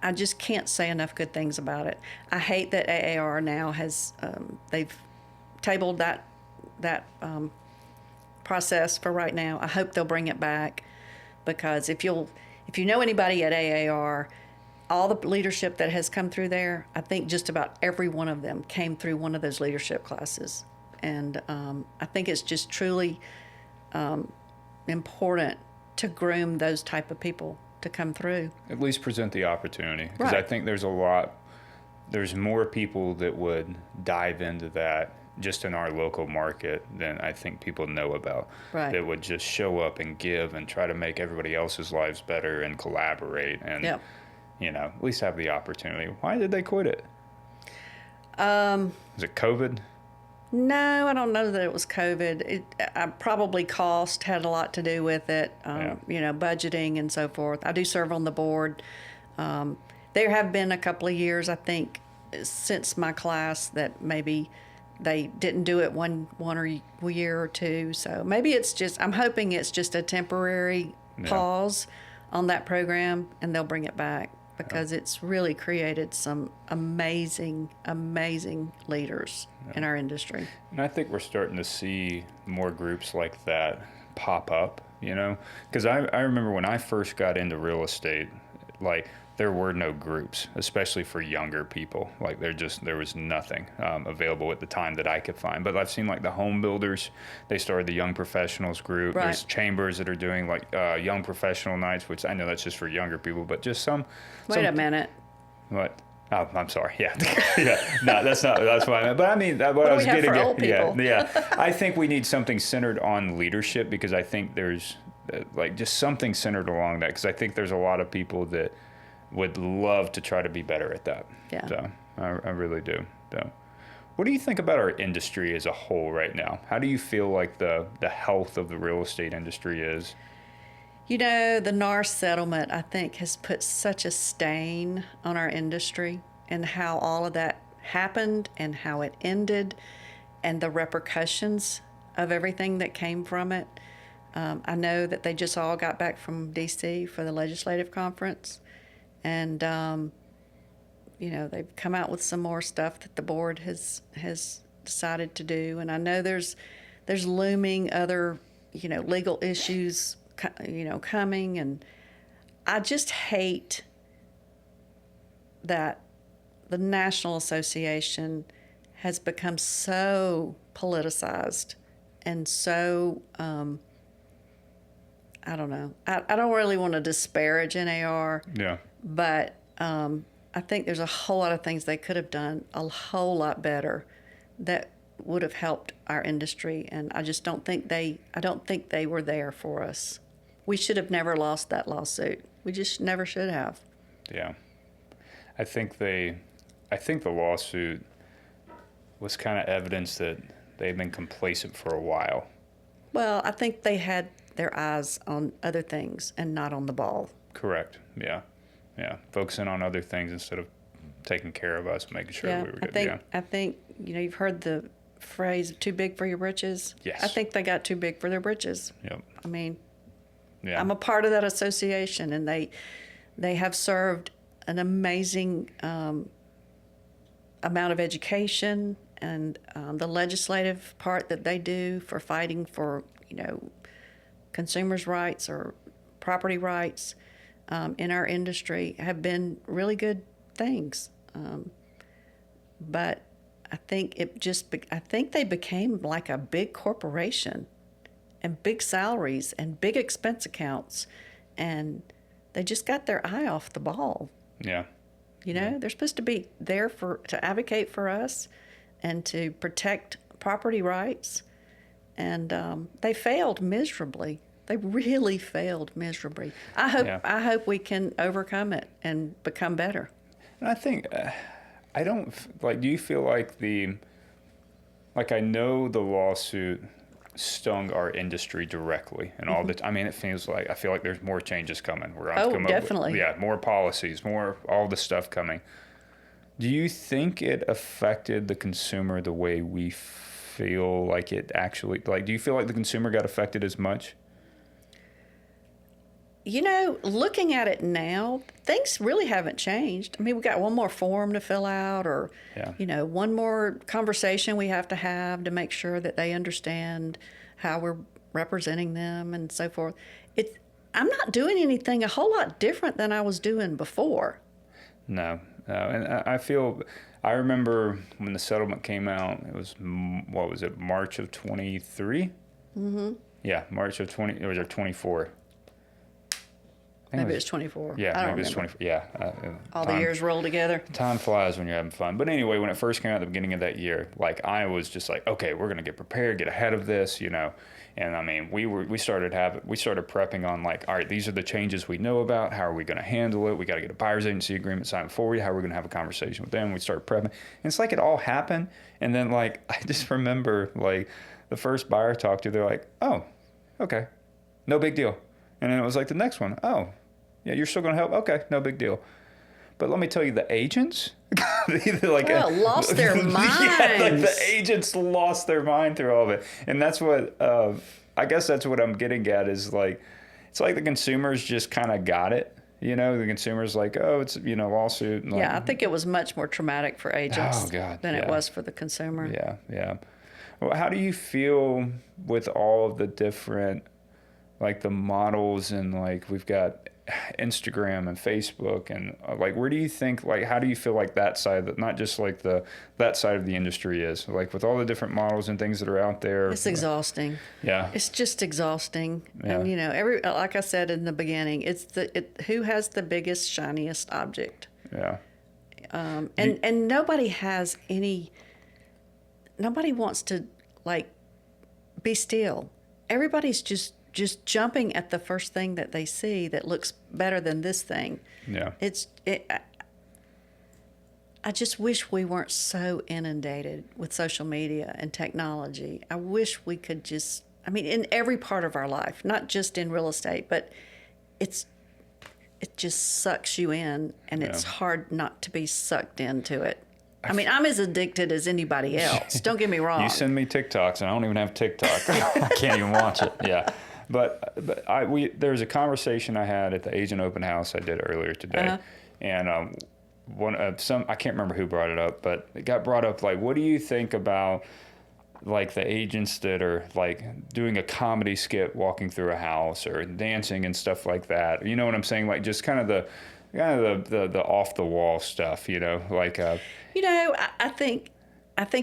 I just can't say enough good things about it. I hate that AAR now has they've tabled that process for right now. I hope they'll bring it back, because if you know anybody at AAR, all the leadership that has come through there, I think just about every one of them came through one of those leadership classes, and I think it's just truly important to groom those type of people to come through. At least present the opportunity, because right, I think there's more people that would dive into that just in our local market than I think people know about. Right. That would just show up and give and try to make everybody else's lives better and collaborate and, yep, at least have the opportunity. Why did they quit it? Is it COVID? No, I don't know that it was COVID. Probably cost had a lot to do with it, budgeting and so forth. I do serve on the board. There have been a couple of years, I think, since my class that maybe they didn't do it one year or two. So maybe I'm hoping it's just a temporary pause on that program, and they'll bring it back, because it's really created some amazing, amazing leaders in our industry. And I think we're starting to see more groups like that pop up, because I remember when I first got into real estate, like, there were no groups, especially for younger people. Like, there was nothing available at the time that I could find. But I've seen, like, the home builders, they started the young professionals group. Right. There's chambers that are doing, like, young professional nights, which I know that's just for younger people, but just some. Wait a minute. What? Oh, I'm sorry. Yeah. Yeah. No, that's what I meant. But I mean, what I was getting at. Old people? Yeah. I think we need something centered on leadership, because I think there's just something centered along that, because I think there's a lot of people that would love to try to be better at that. Yeah. So I really do. So what do you think about our industry as a whole right now? How do you feel like the health of the real estate industry is? The NAR settlement, I think, has put such a stain on our industry. and how all of that happened and how it ended and the repercussions of everything that came from it. I know that they just all got back from D.C. for the legislative conference, and they've come out with some more stuff that the board has decided to do. And I know there's looming other legal issues coming, and I just hate that the National Association has become so politicized and so I don't know. I don't really want to disparage NAR. Yeah. But I think there's a whole lot of things they could have done a whole lot better that would have helped our industry, and I just don't think they were there for us. We should have never lost that lawsuit. We just never should have. Yeah. I think the lawsuit was kind of evidence that they've been complacent for a while. Well, I think they had their eyes on other things and not on the ball. Correct. Yeah. Yeah. Focusing on other things instead of taking care of us, making sure we were good. I think you've heard the phrase "too big for your britches." Yes. I think they got too big for their britches. Yep. I mean, yeah. I'm a part of that association, and they have served an amazing amount of education, and the legislative part that they do for fighting for consumers' rights or property rights in our industry have been really good things. But I think they became like a big corporation, and big salaries and big expense accounts, and they just got their eye off the ball. Yeah. They're supposed to be there to advocate for us and to protect property rights, and they failed miserably. They really failed miserably. I hope we can overcome it and become better. And I think do you feel like I know the lawsuit stung our industry directly, and all the. I mean, I feel like there's more changes coming. We're going to come definitely. up with, more policies, more all the stuff coming. Do you think it affected the consumer the way we feel like it actually? Do you feel like the consumer got affected as much? Looking at it now, things really haven't changed. I mean, we got one more form to fill out, or, one more conversation we have to have to make sure that they understand how we're representing them and so forth. I'm not doing anything a whole lot different than I was doing before. No. And I remember when the settlement came out, it was, March of 23? Mm-hmm. Yeah, March of 20, it was 24. Maybe it was 24. Yeah, maybe it was 24. Yeah. All the years roll together. Time flies when you're having fun. But anyway, when it first came out at the beginning of that year, I was just like, okay, we're going to get prepared, get ahead of this, And I mean, we started prepping on all right, these are the changes we know about. How are we going to handle it? We got to get a buyer's agency agreement signed before how are we going to have a conversation with them? We started prepping. And it's like it all happened. And then I just remember the first buyer I talked to, they're like, oh, okay, no big deal. And then it was the next one, oh, yeah, you're still going to help? Okay, no big deal. But let me tell you, the agents, lost their minds. Yeah, the agents lost their mind through all of it. And that's what, I guess that's what I'm getting at is it's like the consumers just kind of got it. The consumers oh, it's, lawsuit. And I think it was much more traumatic for agents than it was for the consumer. Yeah, yeah. Well, how do you feel with all of the different, the models and we've got Instagram and Facebook and where do you think how do you feel that side, not just that side of the industry is with all the different models and things that are out there? It's exhausting. Yeah, it's just exhausting. Yeah. And like I said in the beginning, it's who has the biggest, shiniest object. Yeah. And nobody has nobody wants to be still. Everybody's just jumping at the first thing that they see that looks better than this thing. Yeah. I just wish we weren't so inundated with social media and technology. I wish we could in every part of our life, not just in real estate, but it's it just sucks you in, and it's hard not to be sucked into it. I mean, I'm as addicted as anybody else. Don't get me wrong. You send me TikToks, and I don't even have TikTok. I can't even watch it. Yeah. But there was a conversation I had at the agent open house I did earlier today, and I can't remember who brought it up, but it got brought up like, what do you think about like the agents that are like doing a comedy skit walking through a house or dancing and stuff like that? You know what I'm saying? Like just kind of the off the wall stuff, like I think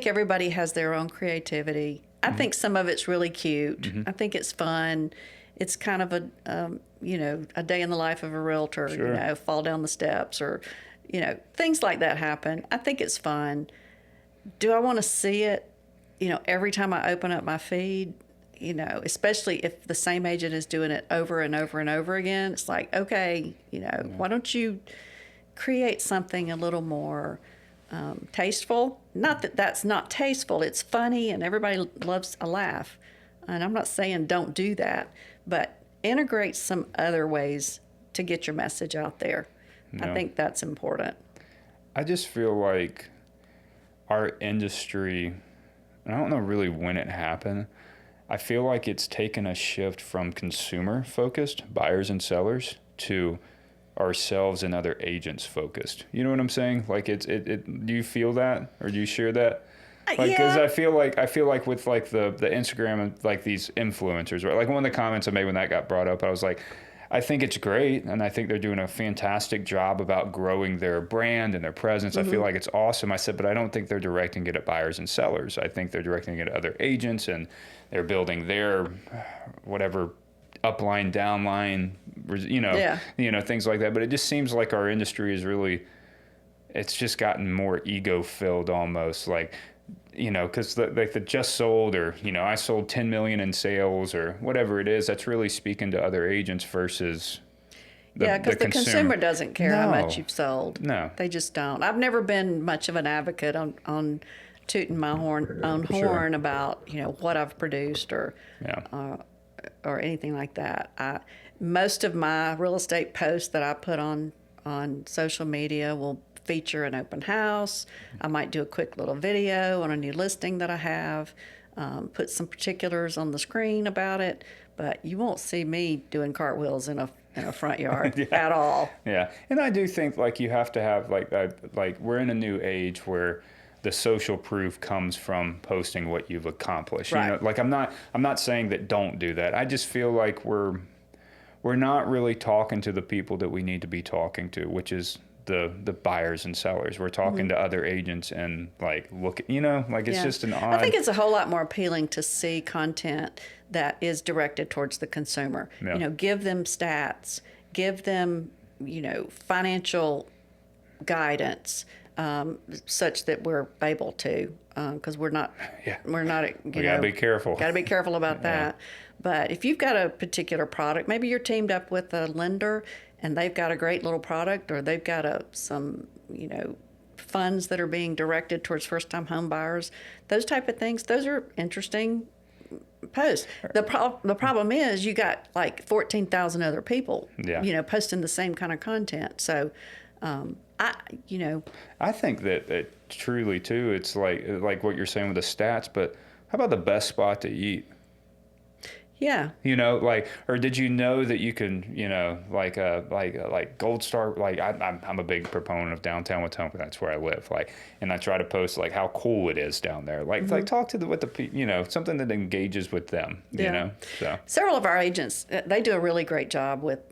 everybody has their own creativity. I think some of it's really cute. I think it's fun. It's kind of a day in the life of a realtor, Sure. Fall down the steps or, things like that happen. I think it's fun. Do I want to see it, every time I open up my feed, especially if the same agent is doing it over and over and over again? It's like, okay, why don't you create something a little more tasteful? Not that that's not tasteful. It's funny and everybody loves a laugh. And I'm not saying don't do that, but integrate some other ways to get your message out there. No. I think that's important. I just feel like our industry, and I don't know really when it happened, I feel like it's taken a shift from consumer focused, buyers and sellers, to ourselves and other agents focused. You know what I'm saying? Like do you feel that, or do you share that? Like, because I feel like with like the Instagram and like these influencers, right? Like one of the comments I made when that got brought up, I was like, I think it's great, and I think they're doing a fantastic job about growing their brand and their presence. I feel like it's awesome. I said, but I don't think they're directing it at buyers and sellers. I think they're directing it at other agents, and they're building their whatever upline, downline, things like that. But it just seems like our industry is really, it's just gotten more ego filled almost, like, because the just sold, or I sold 10 million in sales or whatever it is, that's really speaking to other agents versus because the consumer doesn't care how much you've sold. No, they just don't. I've never been much of an advocate on tooting my horn about what I've produced or anything like that. Most of my real estate posts that I put on social media will feature an open house. I might do a quick little video on a new listing that I have, put some particulars on the screen about it, but you won't see me doing cartwheels in a front yard at all. Yeah, and I do think like you have to have like we're in a new age where the social proof comes from posting what you've accomplished. Right. Like I'm not saying that don't do that. I just feel like we're not really talking to the people that we need to be talking to, which is the buyers and sellers. We're talking to other agents and like it's just an odd. I think it's a whole lot more appealing to see content that is directed towards the consumer. Yeah. Give them stats, give them financial guidance, such that we're able to, because we're not. We gotta be careful. Got to be careful about that. But if you've got a particular product, maybe you're teamed up with a lender and they've got a great little product, or they've got some funds that are being directed towards first-time home buyers. Those type of things, those are interesting posts. The problem is you got like 14,000 other people, posting the same kind of content. So, I think that truly too, it's like what you're saying with the stats. But how about the best spot to eat? Yeah. Or did you know that you can, like Gold Star, like I'm a big proponent of downtown Wetumpka. That's where I live. And I try to post like how cool it is down there. Like talk to something that engages with them, so. Several of our agents, they do a really great job with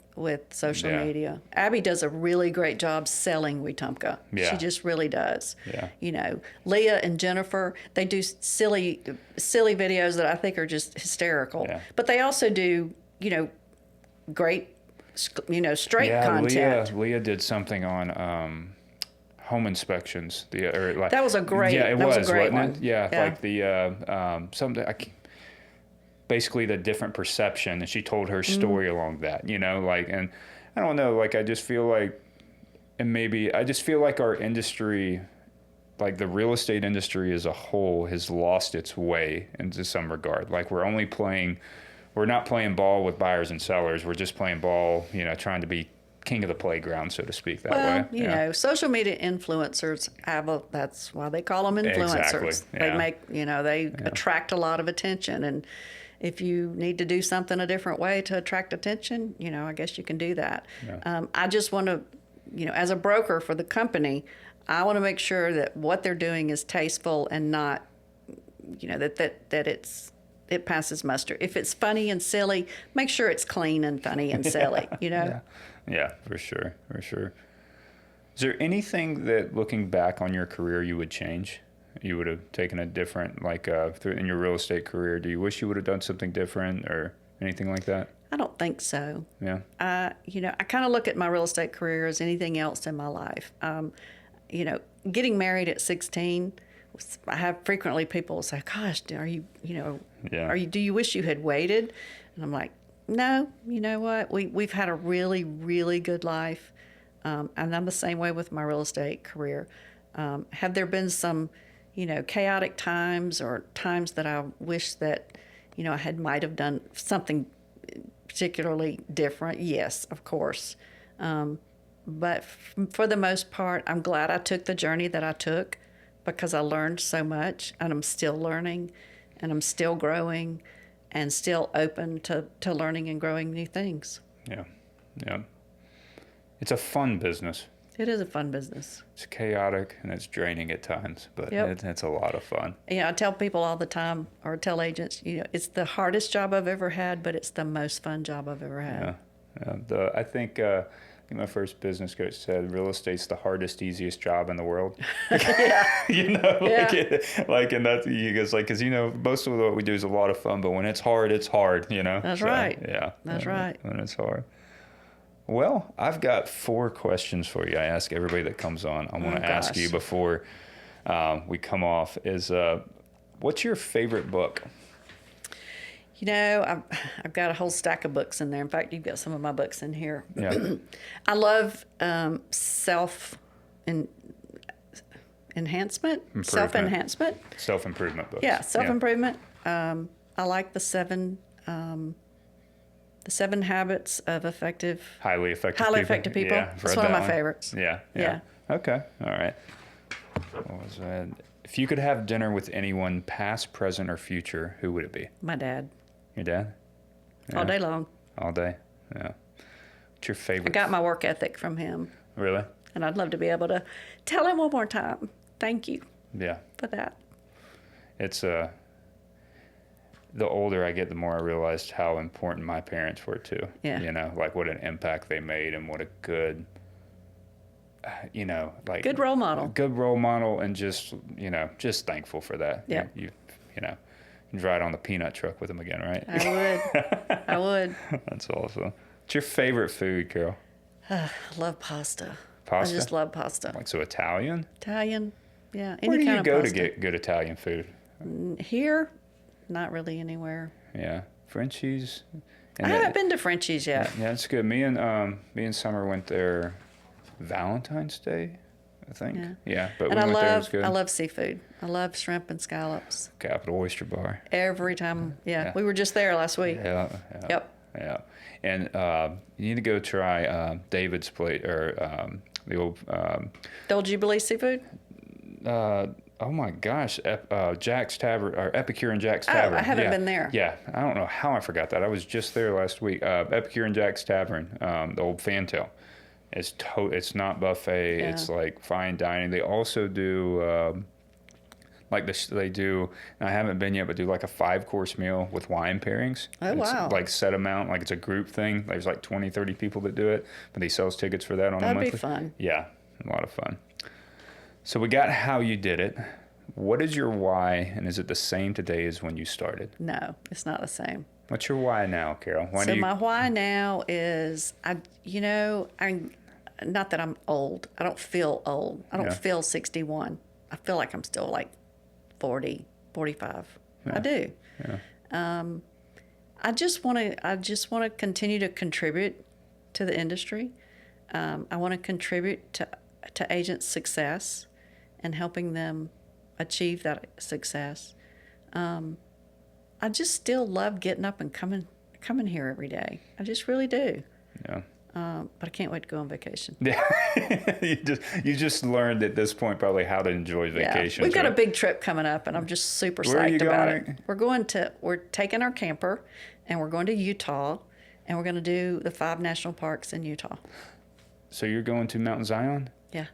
social media. Abby does a really great job selling Wetumpka. Yeah. She just really does. Yeah. Leah and Jennifer, they do silly videos that I think are just hysterical. Yeah. But they also do, great, straight content. Leah did something on home inspections. That was a great. Yeah, it was a great wasn't one. it? Yeah, like the something. Basically the different perception, and she told her story along that, and I don't know, I just feel like, and maybe I just feel like our industry, like the real estate industry as a whole, has lost its way into some regard. Like we're not playing ball with buyers and sellers. We're just playing ball, trying to be king of the playground, so to speak, that Well, way. you know, social media influencers that's why they call them influencers. Exactly. They Yeah. make, they attract a lot of attention. And if you need to do something a different way to attract attention, I guess you can do that. Yeah. I just want to, as a broker for the company, I want to make sure that what they're doing is tasteful and not, that it passes muster. If it's funny and silly, make sure it's clean and funny and silly, Yeah. Yeah, for sure. For sure. Is there anything that, looking back on your career, you would change? You would have taken a different, in your real estate career, do you wish you would have done something different or anything like that? I don't think so. Yeah. I kind of look at my real estate career as anything else in my life. Getting married at 16, I have frequently people say, gosh, do you wish you had waited? And I'm like, no, you know what? We've had a really, really good life. And I'm the same way with my real estate career. Have there been some, chaotic times or times that I wish that, I might have done something particularly different? Yes, of course. But for the most part, I'm glad I took the journey that I took because I learned so much, and I'm still learning, and I'm still growing, and still open to learning and growing new things. Yeah. Yeah. It's a fun business. It is a fun business. It's chaotic and it's draining at times, but it's a lot of fun. I tell people all the time, or tell agents, it's the hardest job I've ever had, but it's the most fun job I've ever had. Yeah. I think my first business coach said real estate's the hardest, easiest job in the world. Yeah. And that's, he goes because most of what we do is a lot of fun, but when it's hard, it's hard. That's right. Yeah. That's right. When it's hard. Well, I've got 4 questions for you. I ask everybody that comes on. I want to ask you before we come off is, what's your favorite book? I've got a whole stack of books in there. In fact, you've got some of my books in here. Yeah. I love self-enhancement. Self-improvement books. Yeah, self-improvement. I like the 7 habits of highly effective people. Yeah, that's one of my favorites. Yeah. Okay. All right. What was that? If you could have dinner with anyone, past, present, or future, who would it be? My dad. Your dad? Yeah. All day long. All day. Yeah. What's your favorite? I got my work ethic from him. Really? And I'd love to be able to tell him one more time. Thank you. Yeah. For that. It's the older I get, the more I realized how important my parents were too. Yeah. What an impact they made and what a good, good role model. Good role model, and just thankful for that. Yeah. You can ride on the peanut truck with them again, right? I would. That's awesome. What's your favorite food, Carol? I love pasta. Pasta? I just love pasta. So Italian? Italian, yeah. Where do you go pasta. to get good Italian food? Here, not really anywhere. Yeah, Frenchies. I haven't been to Frenchies yet. Yeah, it's good. Me and Summer went there Valentine's Day, I think. Yeah, but and we went there. It was good. I love seafood. I love shrimp and scallops. Capital Oyster Bar. Every time. Yeah. We were just there last week. Yeah. Yep. Yeah, and you need to go try David's plate or the old Jubilee seafood. Oh my gosh, Jack's Tavern, or Epicure and Jack's Tavern. Oh, I haven't been there. Yeah, I don't know how I forgot that. I was just there last week. Epicure and Jack's Tavern, the old Fantail. It's not buffet. Yeah. It's like fine dining. They also do they do. I haven't been yet, but do like a 5-course meal with wine pairings. Oh, wow. It's like set amount, like it's a group thing. There's like 20, 30 people that do it, but he sells tickets for that on a monthly. That'd be fun. Yeah, a lot of fun. So we got how you did it. What is your why, and is it the same today as when you started? No, it's not the same. What's your why now, Carol? My why now is, I'm not that I'm old. I don't feel old. I don't feel 61. I feel like I'm still like 40, 45. Yeah. I do. Yeah. I just want to continue to contribute to the industry. I want to contribute to agents' success and helping them achieve that success. I just still love getting up and coming here every day. I just really do. Yeah. but I can't wait to go on vacation. Yeah, you just learned at this point probably how to enjoy vacations. Yeah. We've got right? a big trip coming up, and I'm just super Where are you psyched about going? it. We're taking our camper, and we're going to Utah, and we're going to do the 5 national parks in Utah. So you're going to Mount Zion? Yeah.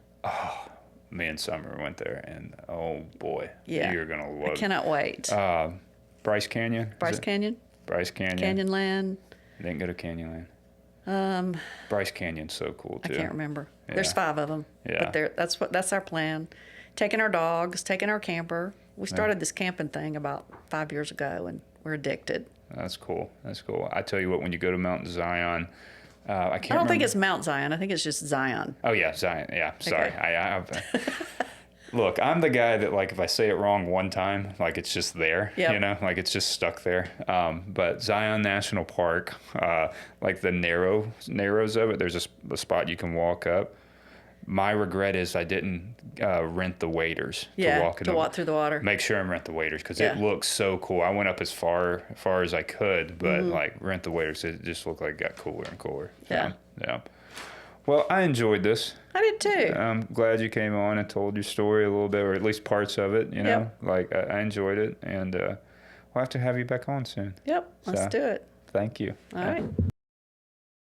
Me and Summer went there, and oh boy, Yeah. you're gonna I love. cannot wait. Bryce Canyon. Bryce Canyon, Bryce Canyon. Canyonland. Didn't go to Canyonland. Bryce Canyon's so cool too. I can't remember. Yeah. There's 5 of them. Yeah. But that's our plan. Taking our dogs, taking our camper. We started this camping thing about 5 years ago, and we're addicted. That's cool. That's cool. I tell you what, when you go to Mount Zion, I can't. I don't think remember- it's Mount Zion. I think it's just Zion. Oh yeah, Zion. Yeah, sorry. Okay. Look, I'm the guy that like if I say it wrong one time, like it's just there. Yep. You know, like it's just stuck there. But Zion National Park, like the narrows of it, there's a spot you can walk up. My regret is I didn't rent the waders Yeah, to walk in to walk through the water. Make sure and rent the waders because Yeah. it looks so cool. I went up as far as I could, but like rent the waders. It just looked like it got cooler and cooler. Yeah. Yeah. Well, I enjoyed this. I did too. I'm glad you came on and told your story a little bit, or at least parts of it. You know, Yep. like I enjoyed it, and we'll have to have you back on soon. Yep, let's So, do it. Thank you. All right.